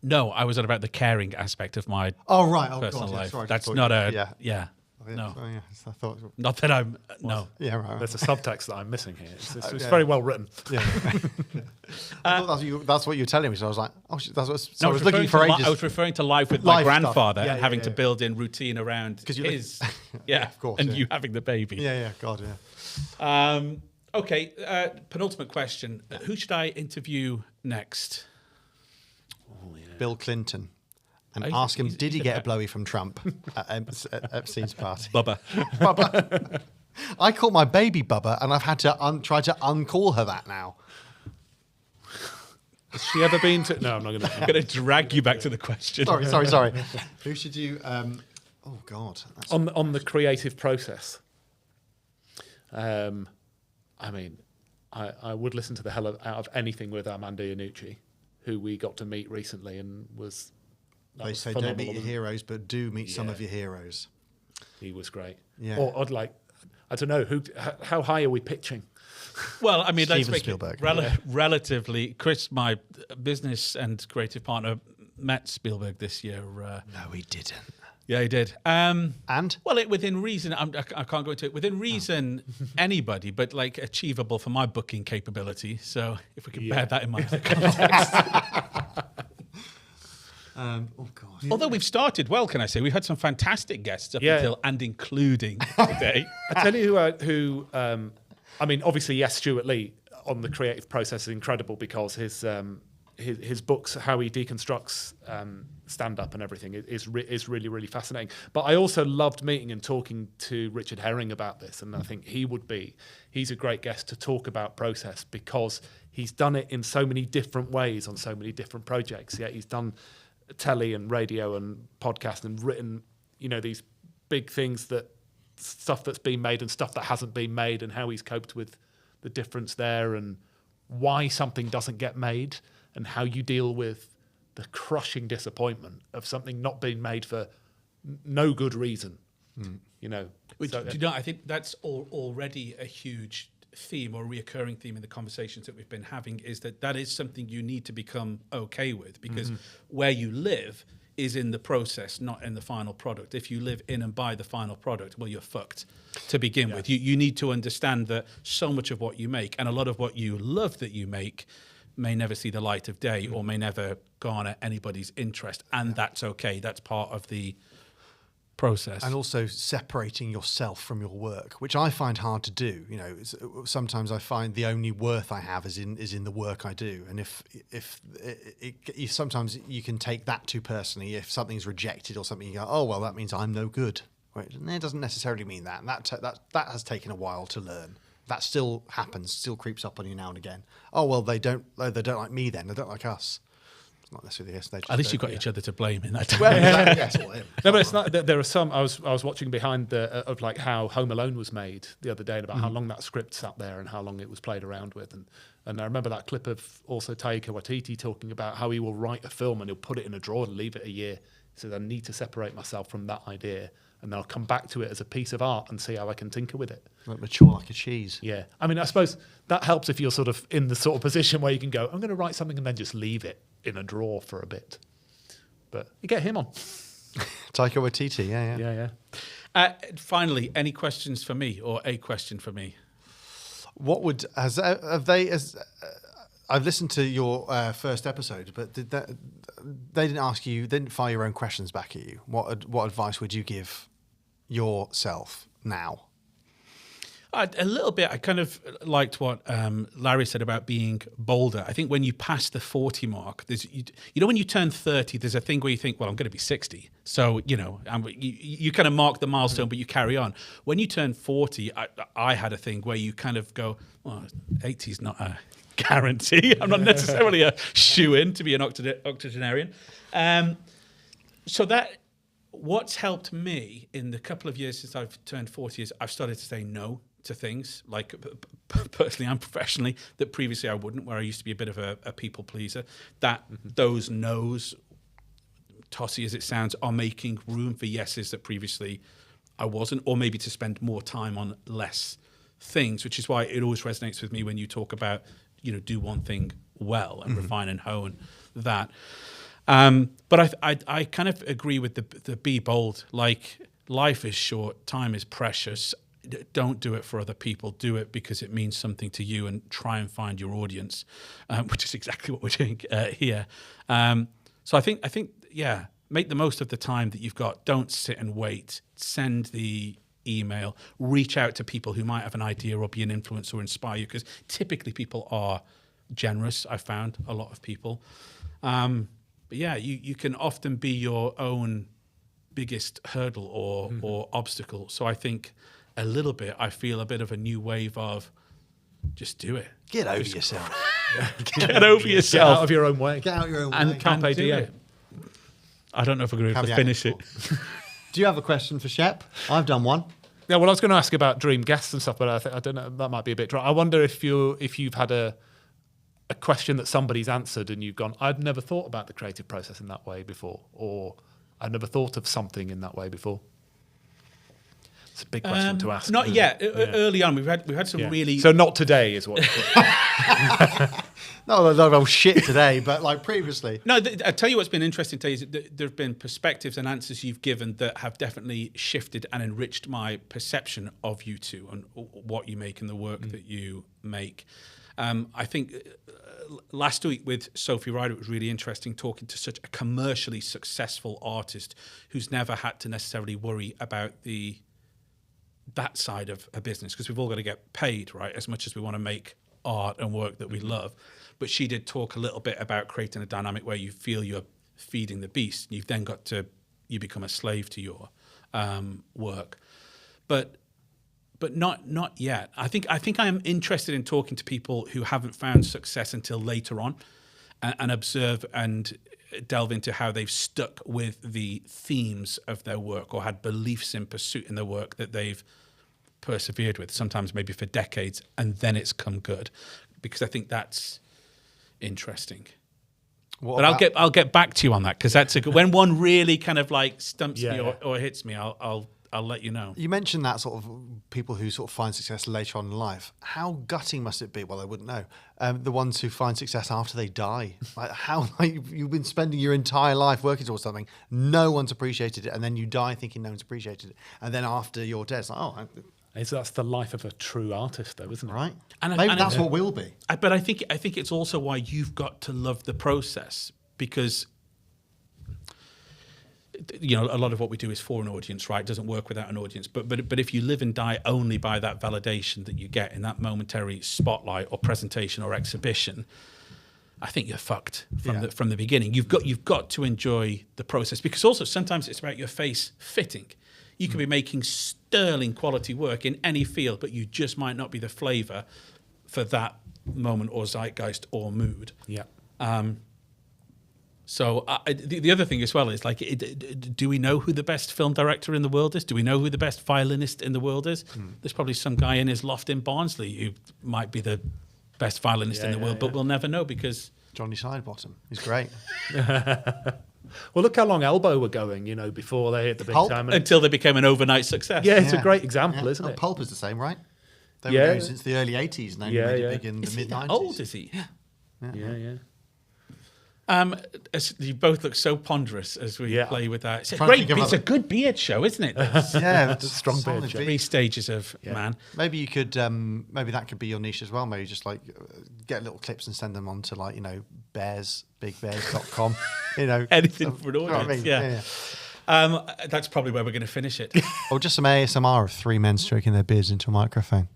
Speaker 1: No, I was on about the caring aspect of my personal life.
Speaker 2: Sorry,
Speaker 1: That's not a
Speaker 2: no.
Speaker 1: no.
Speaker 2: I thought.
Speaker 1: Not that I'm no.
Speaker 2: Yeah, right.
Speaker 3: There's a subtext that I'm missing here. It's very well written.
Speaker 2: Yeah. I thought that's what you were telling me. So I was like, that's what. So
Speaker 1: No,
Speaker 2: I was looking for ages.
Speaker 1: I was referring to life with my
Speaker 2: Life
Speaker 1: grandfather
Speaker 2: stuff.
Speaker 1: and having to build in routine around his,
Speaker 2: of course,
Speaker 1: and you having the baby.
Speaker 2: Yeah, God, yeah.
Speaker 1: Okay, penultimate question: who should I interview next?
Speaker 2: Bill Clinton. And
Speaker 1: Oh,
Speaker 2: ask him,
Speaker 1: he's
Speaker 2: did he
Speaker 1: the
Speaker 2: get a
Speaker 1: best.
Speaker 2: blowy from Trump at Epstein's party?
Speaker 1: Bubba.
Speaker 2: Bubba. I call my baby Bubba, and I've had to try to uncall her that now.
Speaker 3: Has she ever been to... No, I'm not going to...
Speaker 1: I'm going to drag you back to the question.
Speaker 2: Sorry. Who should you... oh, God.
Speaker 3: On the creative process. I mean, I would listen to the hell out of anything with Armando Iannucci, who we got to meet recently and was...
Speaker 2: They say don't meet your heroes, but do meet some of your heroes.
Speaker 3: He was great.
Speaker 2: Yeah.
Speaker 3: Or like, I don't know, how high are we pitching?
Speaker 1: Well, I mean, let's
Speaker 2: Steven
Speaker 1: make
Speaker 2: Spielberg.
Speaker 1: it relatively. Chris, my business and creative partner, met Spielberg this year.
Speaker 2: No, he didn't.
Speaker 1: Yeah, he did.
Speaker 2: And?
Speaker 1: Well, within reason, I can't go into it. Within reason, anybody, but like achievable for my booking capability. So if we can bear that in mind.
Speaker 2: Oh, God.
Speaker 1: Although we've started well, can I say? We've had some fantastic guests up until and including today.
Speaker 3: I tell you who I mean, obviously, yes, Stuart Lee on the creative process is incredible because his books, how he deconstructs stand-up and everything is really, really fascinating. But I also loved meeting and talking to Richard Herring about this, and I think he's a great guest to talk about process because he's done it in so many different ways on so many different projects. Yeah, he's done telly and radio and podcast and written, these big things, stuff that's been made and stuff that hasn't been made, and how he's coped with the difference there and why something doesn't get made and how you deal with the crushing disappointment of something not being made for no good reason.
Speaker 1: Which, I think that's already a huge theme or reoccurring theme in the conversations that we've been having, is that is something you need to become okay with, because where you live is in the process, not in the final product. If you live in and by the final product, well, you're fucked to begin with. You need to understand that so much of what you make and a lot of what you love that you make may never see the light of day or may never garner anybody's interest, and that's okay. That's part of the process.
Speaker 2: And also separating yourself from your work, which I find hard to do. Sometimes I find the only worth I have is in the work I do. And if sometimes you can take that too personally. If something's rejected or something, you go, oh well, that means I'm no good. Right? And it doesn't necessarily mean that. And that has taken a while to learn. That still happens, still creeps up on you now and again. Oh well, they don't like me then. They don't like us. Not necessarily yes. At
Speaker 1: least you've got each other to blame in that.
Speaker 2: Well, yes,
Speaker 3: no, but it's not. There are some. I was watching behind of like how Home Alone was made the other day, and about how long that script sat there and how long it was played around with, and I remember that clip of also Taika Waititi talking about how he will write a film and he'll put it in a drawer and leave it a year. He said, I need to separate myself from that idea, and then I'll come back to it as a piece of art and see how I can tinker with it.
Speaker 2: Like mature like a cheese.
Speaker 3: Yeah, I mean, I suppose that helps if you're sort of in the sort of position where you can go, I'm going to write something and then just leave it in a drawer for a bit. But you get him on.
Speaker 2: Taika Waititi, yeah.
Speaker 1: Finally, any questions for me, or a question for me?
Speaker 2: What I've listened to your first episode, but they didn't fire your own questions back at you. What advice would you give yourself now?
Speaker 1: A little bit. I kind of liked what Larry said about being bolder. I think when you pass the 40 mark, when you turn 30, there's a thing where you think, well, I'm going to be 60. So, you kind of mark the milestone, but you carry on. When you turn 40, I had a thing where you kind of go, well, 80 is not a guarantee. I'm not necessarily a shoe-in to be an octogenarian. So that... What's helped me in the couple of years since I've turned 40 is I've started to say no to things, like personally and professionally, that previously I wouldn't, where I used to be a bit of a people pleaser. Those no's tossy as it sounds, are making room for yeses that previously I wasn't, or maybe to spend more time on less things, which is why it always resonates with me when you talk about, do one thing well and refine and hone that. But I kind of agree with the be bold. Like, life is short, time is precious. Don't do it for other people. Do it because it means something to you, and try and find your audience, which is exactly what we're doing here. So I think, make the most of the time that you've got. Don't sit and wait. Send the email. Reach out to people who might have an idea or be an influence or inspire you, because typically people are generous. I've found a lot of people. But yeah, you can often be your own biggest hurdle or obstacle. So I think I feel a bit of a new wave of just do it.
Speaker 2: Get over yourself.
Speaker 1: Get over yourself.
Speaker 3: Get out of your own way.
Speaker 2: Get out your own way.
Speaker 3: And carpe diem.
Speaker 1: I don't know if we're going to be able to finish it.
Speaker 2: Do you have a question for Shep? I've done one.
Speaker 3: Yeah, well, I was going to ask about dream guests and stuff, but I don't know, that might be a bit dry. I wonder if you've had a question that somebody's answered and you've gone, I'd never thought about the creative process in that way before, or I'd never thought of something in that way before. It's a big question to ask.
Speaker 1: Not yet. Early on, we've had some really.
Speaker 3: So not today is what.
Speaker 2: No, shit today, but like previously.
Speaker 1: No, I tell you what's been interesting today is that there have been perspectives and answers you've given that have definitely shifted and enriched my perception of you two and what you make and the work that you make. I think last week with Sophie Ryder, it was really interesting talking to such a commercially successful artist who's never had to necessarily worry about that side of a business, because we've all got to get paid, right, as much as we want to make art and work that we love. But she did talk a little bit about creating a dynamic where you feel you're feeding the beast, and you've then you become a slave to your work. But not yet. I think I am interested in talking to people who haven't found success until later on, and observe and delve into how they've stuck with the themes of their work or had beliefs in pursuit in their work that they've persevered with, sometimes maybe for decades, and then it's come good. Because I think that's interesting. But I'll get back to you on that, because that's a good, when one really kind of like stumps me or hits me, I'll let you know.
Speaker 2: You mentioned that sort of people who sort of find success later on in life. How gutting must it be? Well, I wouldn't know. The ones who find success after they die. You've been spending your entire life working towards something, no one's appreciated it, and then you die thinking no one's appreciated it, and then after you're dead, it's like,
Speaker 3: that's the life of a true artist, though, isn't it?
Speaker 2: Right. And maybe that's what we'll be.
Speaker 1: But I think it's also why you've got to love the process, because a lot of what we do is for an audience, right? It doesn't work without an audience. But if you live and die only by that validation that you get in that momentary spotlight or presentation or exhibition, I think you're fucked from the beginning. You've got to enjoy the process, because also sometimes it's about your face fitting. You could be making sterling quality work in any field, but you just might not be the flavour for that moment or zeitgeist or mood.
Speaker 3: Yeah.
Speaker 1: So the other thing as well is, like, do we know who the best film director in the world is? Do we know who the best violinist in the world is? There's probably some guy in his loft in Barnsley who might be the best violinist in the world, but we'll never know, because
Speaker 2: Johnny Sidebottom, he's great.
Speaker 3: Well, look how long Elbow were going, before they hit the big time.
Speaker 1: Until they became an overnight success.
Speaker 3: Yeah, it's a great example, isn't it?
Speaker 2: Pulp is the same, right? They were going since the early 80s, and then made it big in the mid-90s.
Speaker 1: Old is he?
Speaker 3: Yeah.
Speaker 1: You both look so ponderous as we play with that. It's a good beard show, isn't it?
Speaker 2: That's a
Speaker 3: strong beard show.
Speaker 1: 3 stages of man.
Speaker 2: Maybe you could, maybe that could be your niche as well. Maybe just like get little clips and send them on to bearsbigbears.com.
Speaker 1: Anything for an audience.
Speaker 2: You know what I mean?
Speaker 1: Yeah. That's probably where we're going to finish it.
Speaker 2: Or just some ASMR of 3 men stroking their beards into a microphone.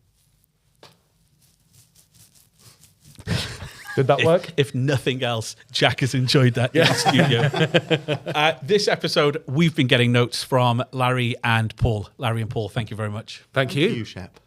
Speaker 3: Did that work?
Speaker 1: If nothing else, Jack has enjoyed that in the studio. This episode, we've been getting notes from Larry and Paul. Larry and Paul, thank you very much.
Speaker 3: Thank you.
Speaker 2: Thank you, Shep.